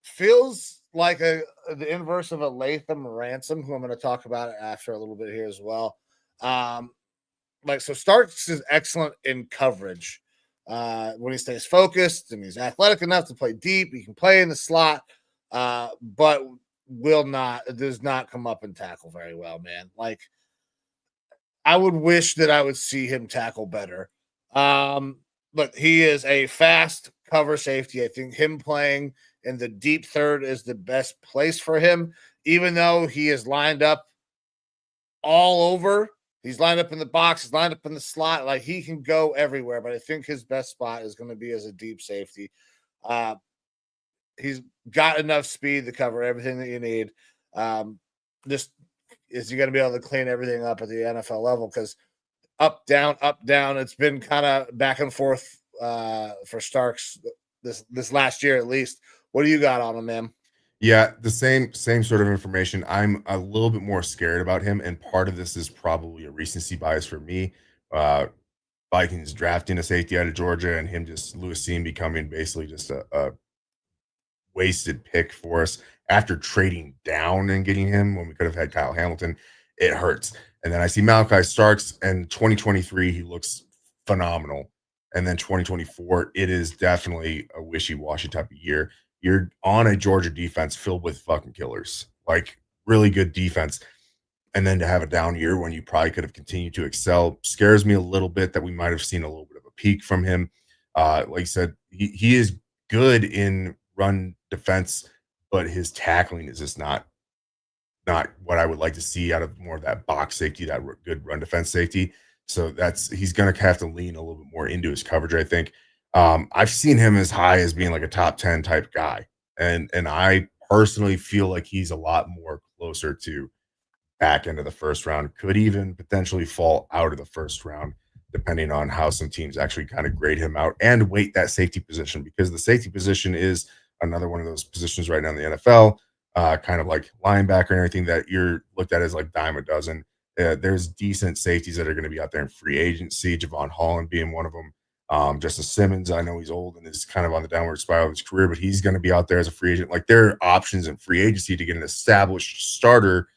Feels like the inverse of a Latham Ransom, who I'm going to talk about after a little bit here as well. So Starks is excellent in coverage. When he stays focused and he's athletic enough to play deep, he can play in the slot, but does not come up and tackle very well, man. Like, I would wish that I would see him tackle better. But he is a fast cover safety. I think him playing in the deep third is the best place for him, even though he is lined up all over. He's lined up in the box. He's lined up in the slot. Like, he can go everywhere, but I think his best spot is going to be as a deep safety. He's got enough speed to cover everything that you need. Just is he going to be able to clean everything up at the NFL level? Because up, down, it's been kind of back and forth for Starks this last year at least. What do you got on him, man? Yeah, the same sort of information. I'm a little bit more scared about him, and part of this is probably a recency bias for me. Vikings drafting a safety out of Georgia, and him just Lewis Cine becoming basically just a wasted pick for us after trading down and getting him when we could have had Kyle Hamilton. It hurts. And then I see Malachi Starks, and 2023 he looks phenomenal, and then 2024 it is definitely a wishy-washy type of year. You're on a Georgia defense filled with fucking killers, like really good defense. And then to have a down year when you probably could have continued to excel scares me a little bit, that we might have seen a little bit of a peak from him. Like I said, he is good in run defense, but his tackling is just not what I would like to see out of more of that box safety, that good run defense safety. So he's going to have to lean a little bit more into his coverage, I think. I've seen him as high as being like a top 10 type guy. And I personally feel like he's a lot more closer to back end of the first round, could even potentially fall out of the first round, depending on how some teams actually kind of grade him out and weight that safety position, because the safety position is another one of those positions right now in the NFL, kind of like linebacker and everything, that you're looked at as like dime a dozen. There's decent safeties that are going to be out there in free agency, Javon Holland being one of them. Justice Simmons, I know he's old and is kind of on the downward spiral of his career, but he's going to be out there as a free agent. Like, there are options in free agency to get an established starter,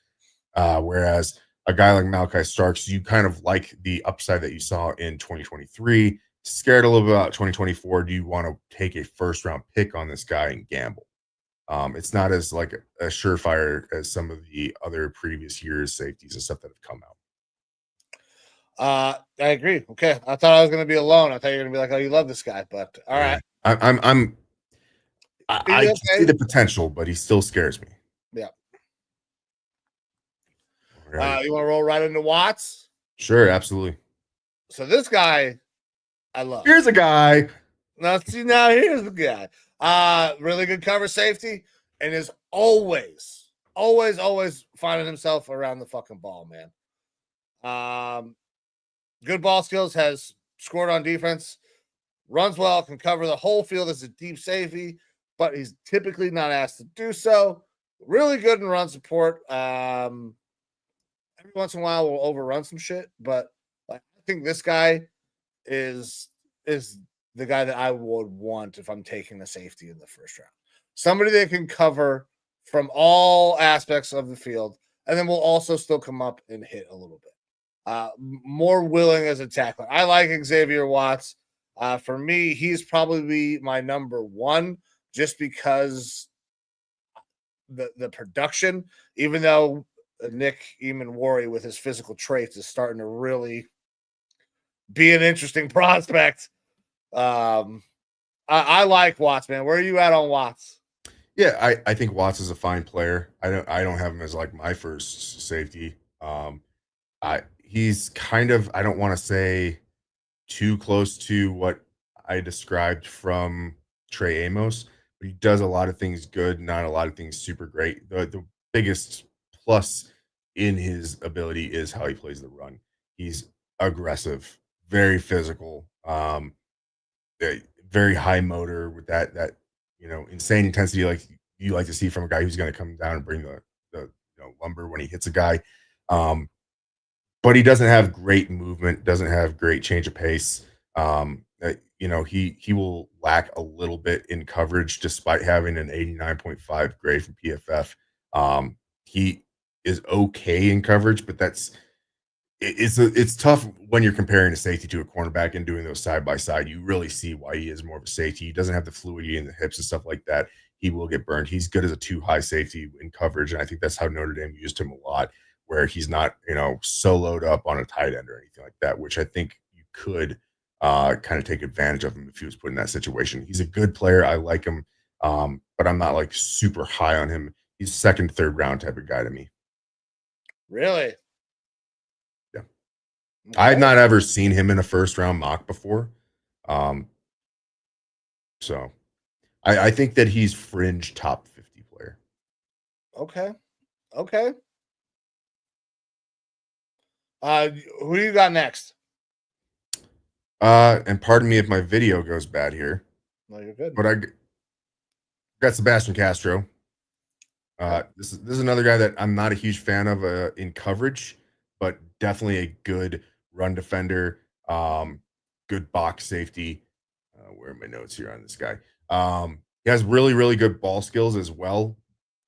whereas a guy like Malachi Starks, you kind of like the upside that you saw in 2023. Scared a little bit about 2024. Do you want to take a first round pick on this guy and gamble? It's not as like a surefire as some of the other previous years safeties and stuff that have come out. I agree. Okay, I thought I was going to be alone. I thought you were going to be like, "Oh, you love this guy," but all right. I see the potential, but he still scares me. Yeah. Right. You want to roll right into Watts? Sure, absolutely. So this guy, I love. Here's a guy. Now here's the guy. Really good cover safety, and is always finding himself around the fucking ball, man. Good ball skills, has scored on defense, runs well, can cover the whole field as a deep safety, but he's typically not asked to do so. Really good in run support. Every once in a while we'll overrun some shit, but I think this guy is the guy that I would want if I'm taking the safety in the first round. Somebody that can cover from all aspects of the field, and then will also still come up and hit a little bit. More willing as a tackler. I like Xavier Watts. For me, he's probably my number one, just because the production, even though Nick Eamon-Wari with his physical traits is starting to really be an interesting prospect. I like Watts, man. Where are you at on Watts? Yeah, I think Watts is a fine player. I don't have him as like my first safety. He's kind of, I don't want to say too close to what I described from Trey Amos, but he does a lot of things good, not a lot of things super great. The biggest plus in his ability is how he plays the run. He's aggressive, very physical, very high motor with that insane intensity like you like to see from a guy who's going to come down and bring the lumber when he hits a guy. Um, but he doesn't have great movement, doesn't have great change of pace. He will lack a little bit in coverage despite having an 89.5 grade from PFF. He is okay in coverage, but it's tough when you're comparing a safety to a cornerback and doing those side by side. You really see why he is more of a safety. He doesn't have the fluidity in the hips and stuff like that. He will get burned. He's good as a too high safety in coverage, and I think that's how Notre Dame used him a lot, where he's not soloed up on a tight end or anything like that, which I think you could kind of take advantage of him if he was put in that situation. He's a good player. I like him, but I'm not like super high on him. He's second, third round type of guy to me. Really? Yeah. I've not ever seen him in a first round mock before. So I think that he's fringe top 50 player. Okay. Who do you got next? And pardon me if my video goes bad here. No, you're good. But I got Sebastian Castro. This is another guy that I'm not a huge fan of in coverage, but definitely a good run defender, good box safety. Where are my notes here on this guy? He has really, really good ball skills as well,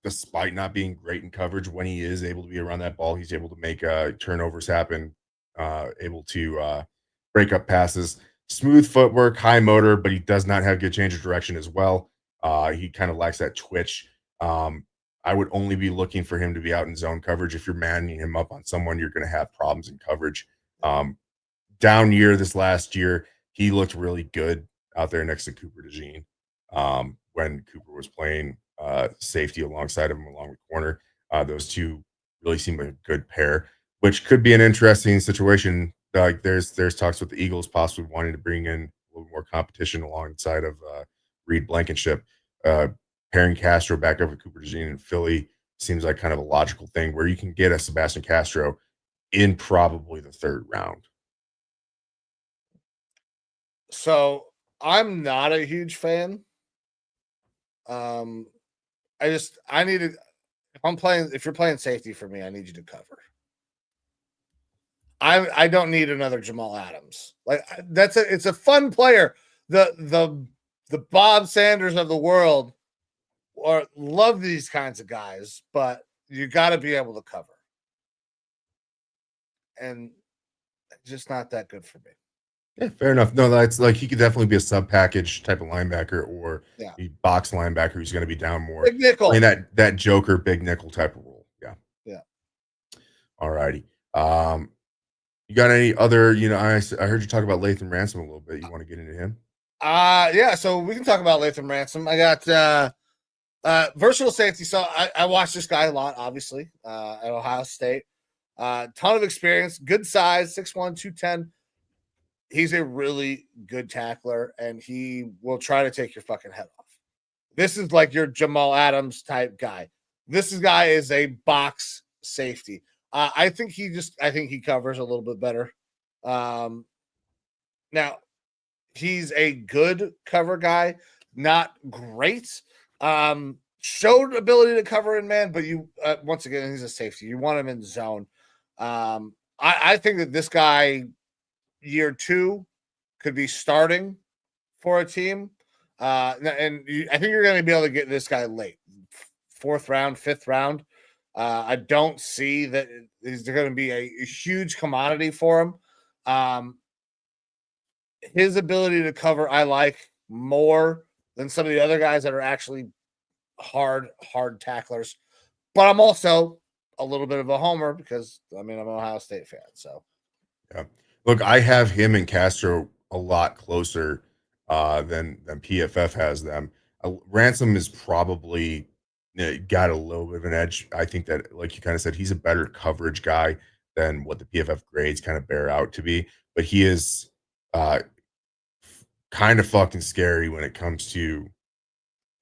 despite not being great in coverage. When he is able to be around that ball, he's able to make turnovers happen, able to break up passes, smooth footwork, high motor, but he does not have good change of direction as well. He kind of lacks that twitch. I would only be looking for him to be out in zone coverage. If you're manning him up on someone, you're going to have problems in coverage. Down year this last year, he looked really good out there next to Cooper DeJean when Cooper was playing safety alongside of him along the corner. Those two really seem like a good pair, which could be an interesting situation. Like there's talks with the Eagles possibly wanting to bring in a little more competition alongside of Reed Blankenship. Pairing Castro back over Cooper DeJean in Philly seems like kind of a logical thing where you can get a Sebastian Castro in probably the third round. So I'm not a huge fan. I need to, if you're playing safety for me, I need you to cover. I don't need another Jamal Adams. Like it's a fun player. The Bob Sanders of the world or love these kinds of guys, but you got to be able to cover. And just not that good for me. Yeah, fair enough. No, that's like he could definitely be a sub package type of linebacker or a box linebacker who's going to be down more. Big nickel. Playing that Joker big nickel type of role. Yeah. Yeah. All righty. You got any other, I heard you talk about Lathan Ransom a little bit. You want to get into him? Yeah, so we can talk about Lathan Ransom. I got versatile safety. So I watched this guy a lot, obviously, at Ohio State. Ton of experience, good size, 6'1", 210. He's a really good tackler, and he will try to take your fucking head off. This is like your Jamal Adams type guy. This guy is a box safety. I think he covers a little bit better. Now, he's a good cover guy, not great. Showed ability to cover in man, but you once again, he's a safety. You want him in zone. I think that this guy year 2 could be starting for a team. I think you're going to be able to get this guy late, 4th round, 5th round. I don't see that there's going to be a huge commodity for him. His ability to cover, I like more than some of the other guys that are actually hard tacklers. But I'm also a little bit of a homer because I'm an Ohio State fan. So Yeah. Look, I have him and Castro a lot closer than PFF has them. Ransom is probably got a little bit of an edge. I think that, like you kind of said, he's a better coverage guy than what the PFF grades kind of bear out to be. But he is uh, kind of fucking scary when it comes to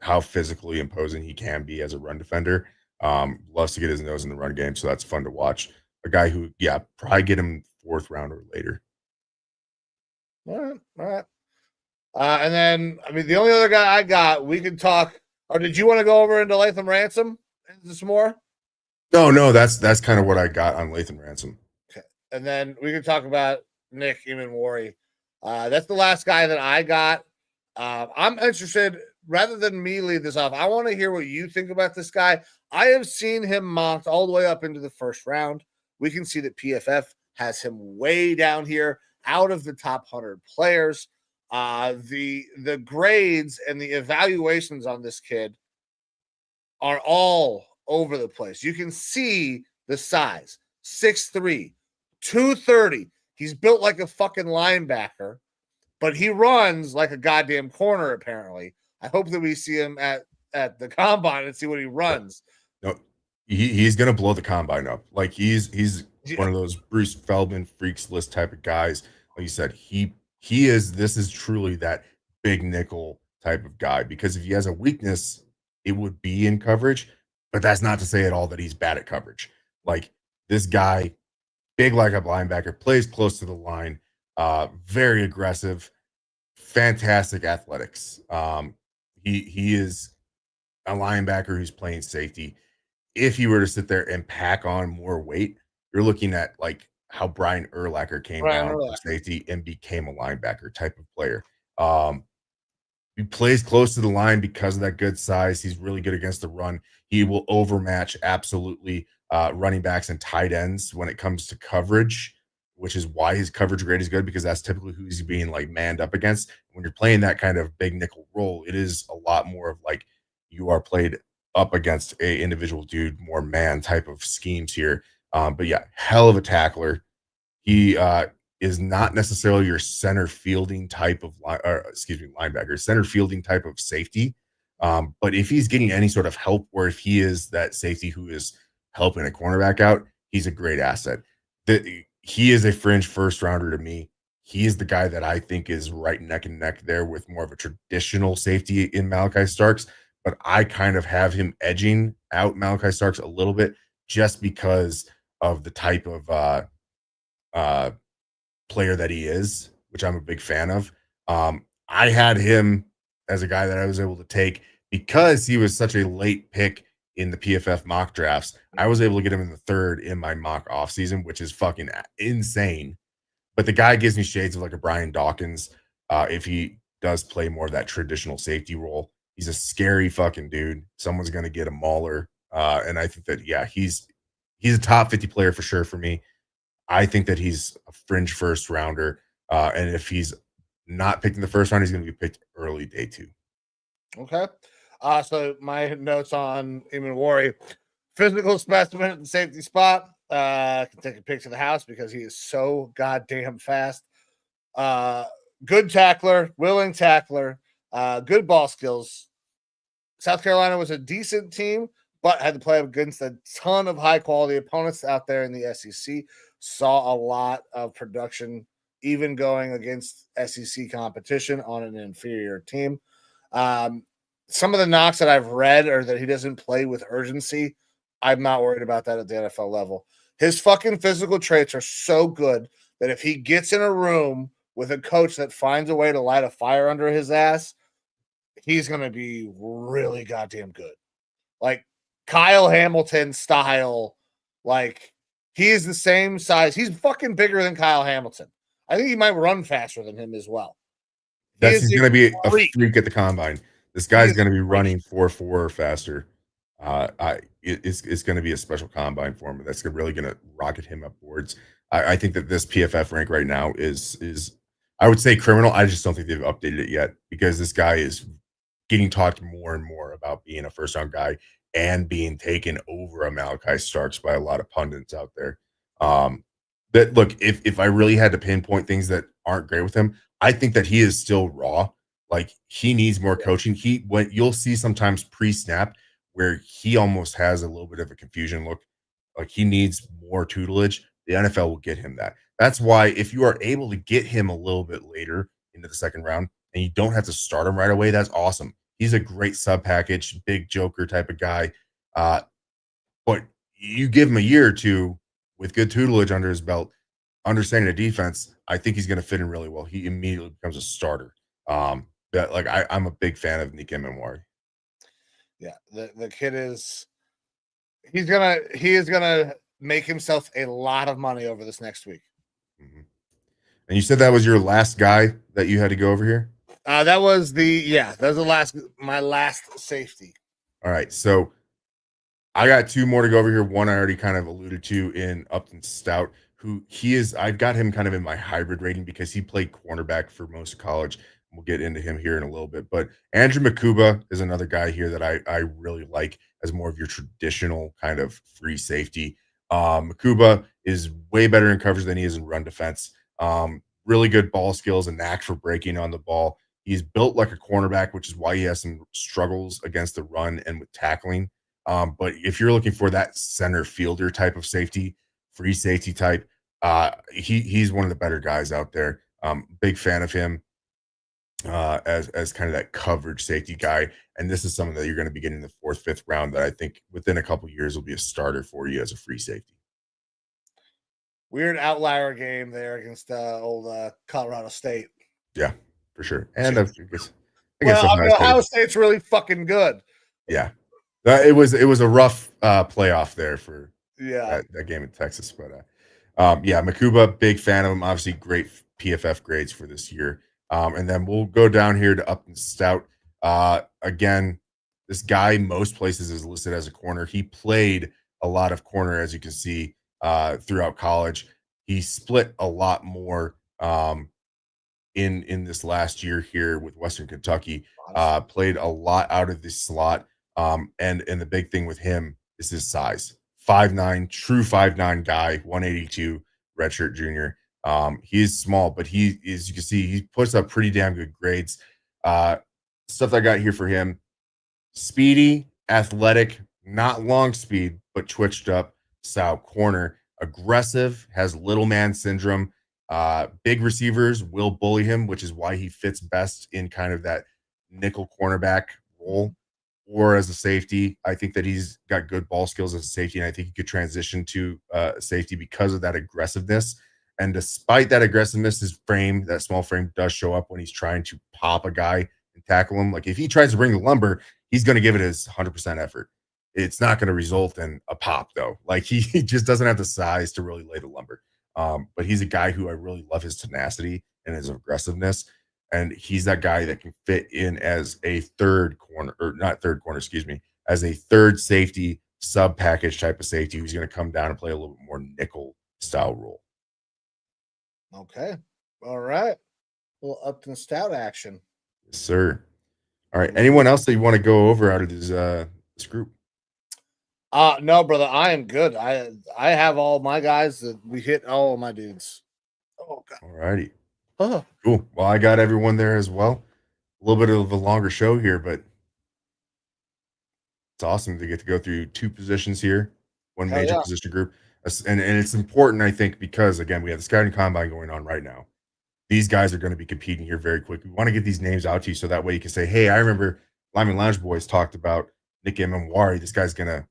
how physically imposing he can be as a run defender. Loves to get his nose in the run game, so that's fun to watch. A guy who, yeah, probably get him fourth round or later. all right. And then the only other guy I got, we could talk. Or did you want to go over into Latham Ransom some more? No, that's kind of what I got on Lathan Ransom. Okay. And then we could talk about Nick Eamon. That's the last guy that I got. I'm interested, rather than me lead this off, I want to hear what you think about this guy. I have seen him mocked all the way up into the first round. We can see that PFF has him way down here, out of the top 100 players. The grades and the evaluations on this kid are all over the place. You can see the size, 6'3", 230. He's built like a fucking linebacker, but he runs like a goddamn corner, apparently. I hope that we see him at the combine and see what he runs. No, he's gonna blow the combine up. Like he's one of those Bruce Feldman freaks list type of guys. Like you said, he is. This is truly that big nickel type of guy, because if he has a weakness, it would be in coverage. But that's not to say at all that he's bad at coverage. Like this guy, big like a linebacker, plays close to the line, very aggressive, fantastic athletics. He is a linebacker who's playing safety. If he were to sit there and pack on more weight, you're looking at like how Brian Urlacher came down for safety and became a linebacker type of player. He plays close to the line because of that good size. He's really good against the run. He will overmatch absolutely running backs and tight ends when it comes to coverage, which is why his coverage grade is good, because that's typically who he's being like manned up against. When you're playing that kind of big nickel role, it is a lot more of like you are played up against a individual dude, more man type of schemes here. But yeah, hell of a tackler. He is not necessarily your center fielding type of linebacker, center fielding type of safety. But if he's getting any sort of help, or if he is that safety who is helping a cornerback out, he's a great asset. He is a fringe first rounder to me. He is the guy that I think is right neck and neck there with more of a traditional safety in Malachi Starks. But I kind of have him edging out Malachi Starks a little bit just because of the type of player that he is, which I'm a big fan of. I had him as a guy that I was able to take because he was such a late pick in the PFF mock drafts. I was able to get him in the third in my mock offseason, which is fucking insane. But the guy gives me shades of like a Brian Dawkins if he does play more of that traditional safety role. He's a scary fucking dude. Someone's going to get a mauler. And I think that, yeah, he's a top 50 player for sure for me. I think that he's a fringe first rounder. And if he's not picked in the first round, he's going to be picked early day 2. Okay. So my notes on Eamon, physical specimen at the safety spot. Can take a pic to the house because he is so goddamn fast. Good tackler, willing tackler, good ball skills. South Carolina was a decent team, but had to play against a ton of high quality opponents out there in the SEC. Saw a lot of production, even going against SEC competition on an inferior team. Some of the knocks that I've read are that he doesn't play with urgency. I'm not worried about that at the NFL level. His fucking physical traits are so good that if he gets in a room with a coach that finds a way to light a fire under his ass, he's going to be really goddamn good. Like Kyle Hamilton style. Like he is the same size. He's fucking bigger than Kyle Hamilton. I think he might run faster than him as well. He's going to be a freak at the combine. This guy's going to be running 4.4 or faster. It's going to be a special combine for him. That's really going to rocket him upwards. I think that this PFF rank right now is I would say criminal. I just don't think they've updated it yet because this guy is getting talked more and more about being a first round guy. and being taken over a Malachi Starks by a lot of pundits out there. That look, if I really had to pinpoint things that aren't great with him, I think that he is still raw. Like he needs more coaching. When you'll see sometimes pre-snap where he almost has a little bit of a confusion look, like he needs more tutelage. The NFL will get him that. That's why if you are able to get him a little bit later into the second round and you don't have to start him right away, that's awesome. He's a great sub package, big joker type of guy. Uh, but you give him a year or two with good tutelage under his belt, understanding the defense, I think he's going to fit in really well. He immediately becomes a starter. But like I'm a big fan of Nick Emmanwari. Yeah, the kid is he is gonna make himself a lot of money over this next week. Mm-hmm. And you said that was your last guy that you had to go over here? That was my last safety. All right. So I got two more to go over here. One I already kind of alluded to in Upton Stout, who he is. I've got him kind of in my hybrid rating because he played cornerback for most of college. We'll get into him here in a little bit. But Andrew Makuba is another guy here that I really like as more of your traditional kind of free safety. Makuba is way better in coverage than he is in run defense. Really good ball skills and knack for breaking on the ball. He's built like a cornerback, which is why he has some struggles against the run and with tackling. But if you're looking for that center fielder type of safety, free safety type, he's one of the better guys out there. Big fan of him as kind of that coverage safety guy. And this is something that you're going to be getting in the fourth, fifth round that I think within a couple years will be a starter for you as a free safety. Weird outlier game there against old Colorado State. Yeah, for sure. And I guess Ohio State's really fucking good. Yeah. It was a rough playoff there for that game in Texas. But Makuba, big fan of him. Obviously, great PFF grades for this year. And then we'll go down here to Upton Stout. Again, this guy most places is listed as a corner. He played a lot of corner, as you can see, throughout college. He split a lot more in this last year here with Western Kentucky. Played a lot out of this slot. And the big thing with him is his size. 5'9", true 5'9" guy, 182, redshirt junior. He's small, but he is, you can see, he puts up pretty damn good grades. Stuff I got here for him: speedy, athletic, not long speed, but twitched up style corner. Aggressive, has little man syndrome. Big receivers will bully him, which is why he fits best in kind of that nickel cornerback role. Or as a safety, I think that he's got good ball skills as a safety, and I think he could transition to safety because of that aggressiveness. And despite that aggressiveness, his frame, that small frame, does show up when he's trying to pop a guy and tackle him. Like if he tries to bring the lumber, he's going to give it his 100% effort. It's not going to result in a pop, though. Like he just doesn't have the size to really lay the lumber. But he's a guy who I really love his tenacity and his aggressiveness. And he's that guy that can fit in as a third corner, or not third corner, excuse me, as a third safety sub package type of safety who's going to come down and play a little bit more nickel style role. Okay. All right. A little Upton Stout action. Yes, sir. All right. Anyone else that you want to go over out of this group? No, brother. I am good. I have all my guys that we hit all of my dudes. Oh God. All righty. Oh. Cool. Well, I got everyone there as well. A little bit of a longer show here, but it's awesome to get to go through two positions here, one major position group. And it's important, I think, because, again, we have the scouting combine going on right now. These guys are going to be competing here very quick. We want to get these names out to you so that way you can say, hey, I remember Lineman Lounge Boys talked about Nick Emmanwari. This guy's going to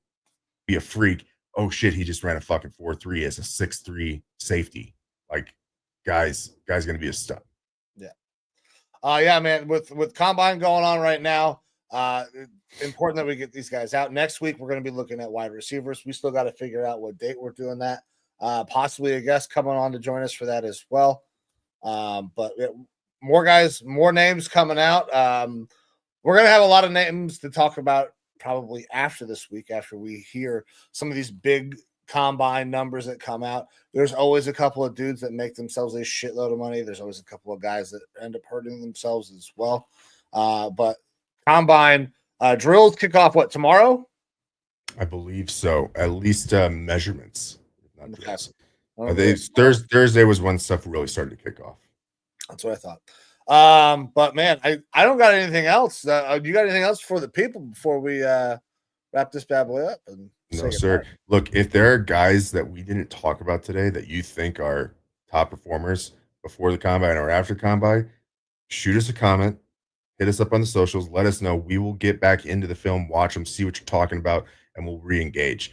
be a freak. Oh, shit, he just ran a fucking 4.3 as a 6'3 safety. Like, guy's going to be a stud. Yeah, man. With combine going on right now, important that we get these guys out. Next week, we're going to be looking at wide receivers. We still got to figure out what date we're doing that. Possibly a guest coming on to join us for that as well. But more guys, more names coming out. We're going to have a lot of names to talk about probably after this week, after we hear some of these big combine numbers that come out. There's always a couple of dudes that make themselves a shitload of money. There's always a couple of guys that end up hurting themselves as well. But combine drills kick off tomorrow? I believe so. At least measurements, not Okay. drills. Okay. Thursday was when stuff really started to kick off. That's what I thought. But man, I don't got anything else. You got anything else for the people before we wrap this bad boy up? And No, sir. Look, if there are guys that we didn't talk about today that you think are top performers before the combine or after combine, shoot us a comment, hit us up on the socials, let us know. We will get back into the film, watch them, see what you're talking about, and we'll re-engage.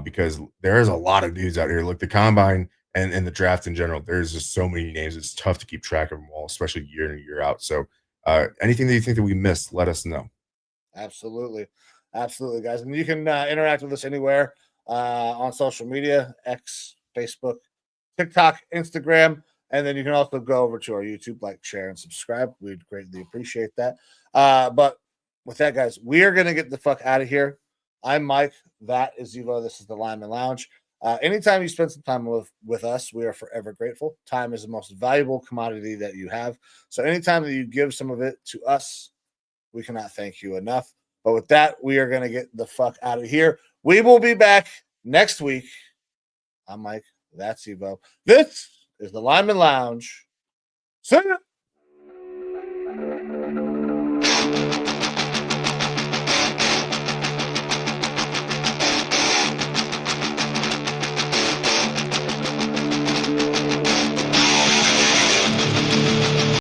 Because there's a lot of dudes out here. Look, the combine and the draft in general, there's just so many names. It's tough to keep track of them all, especially year in and year out. So anything that you think that we missed, let us know. Absolutely. Absolutely, guys. And you can interact with us anywhere on social media, X, Facebook, TikTok, Instagram. And then you can also go over to our YouTube, like, share, and subscribe. We'd greatly appreciate that. But with that, guys, we are going to get the fuck out of here. I'm Mike. That is Evo. This is the Lineman Lounge. Anytime you spend some time with us, we are forever grateful. Time is the most valuable commodity that you have. So anytime that you give some of it to us, we cannot thank you enough. But with that, we are going to get the fuck out of here. We will be back next week. I'm Mike. That's Evo. This is the Lineman Lounge. See ya.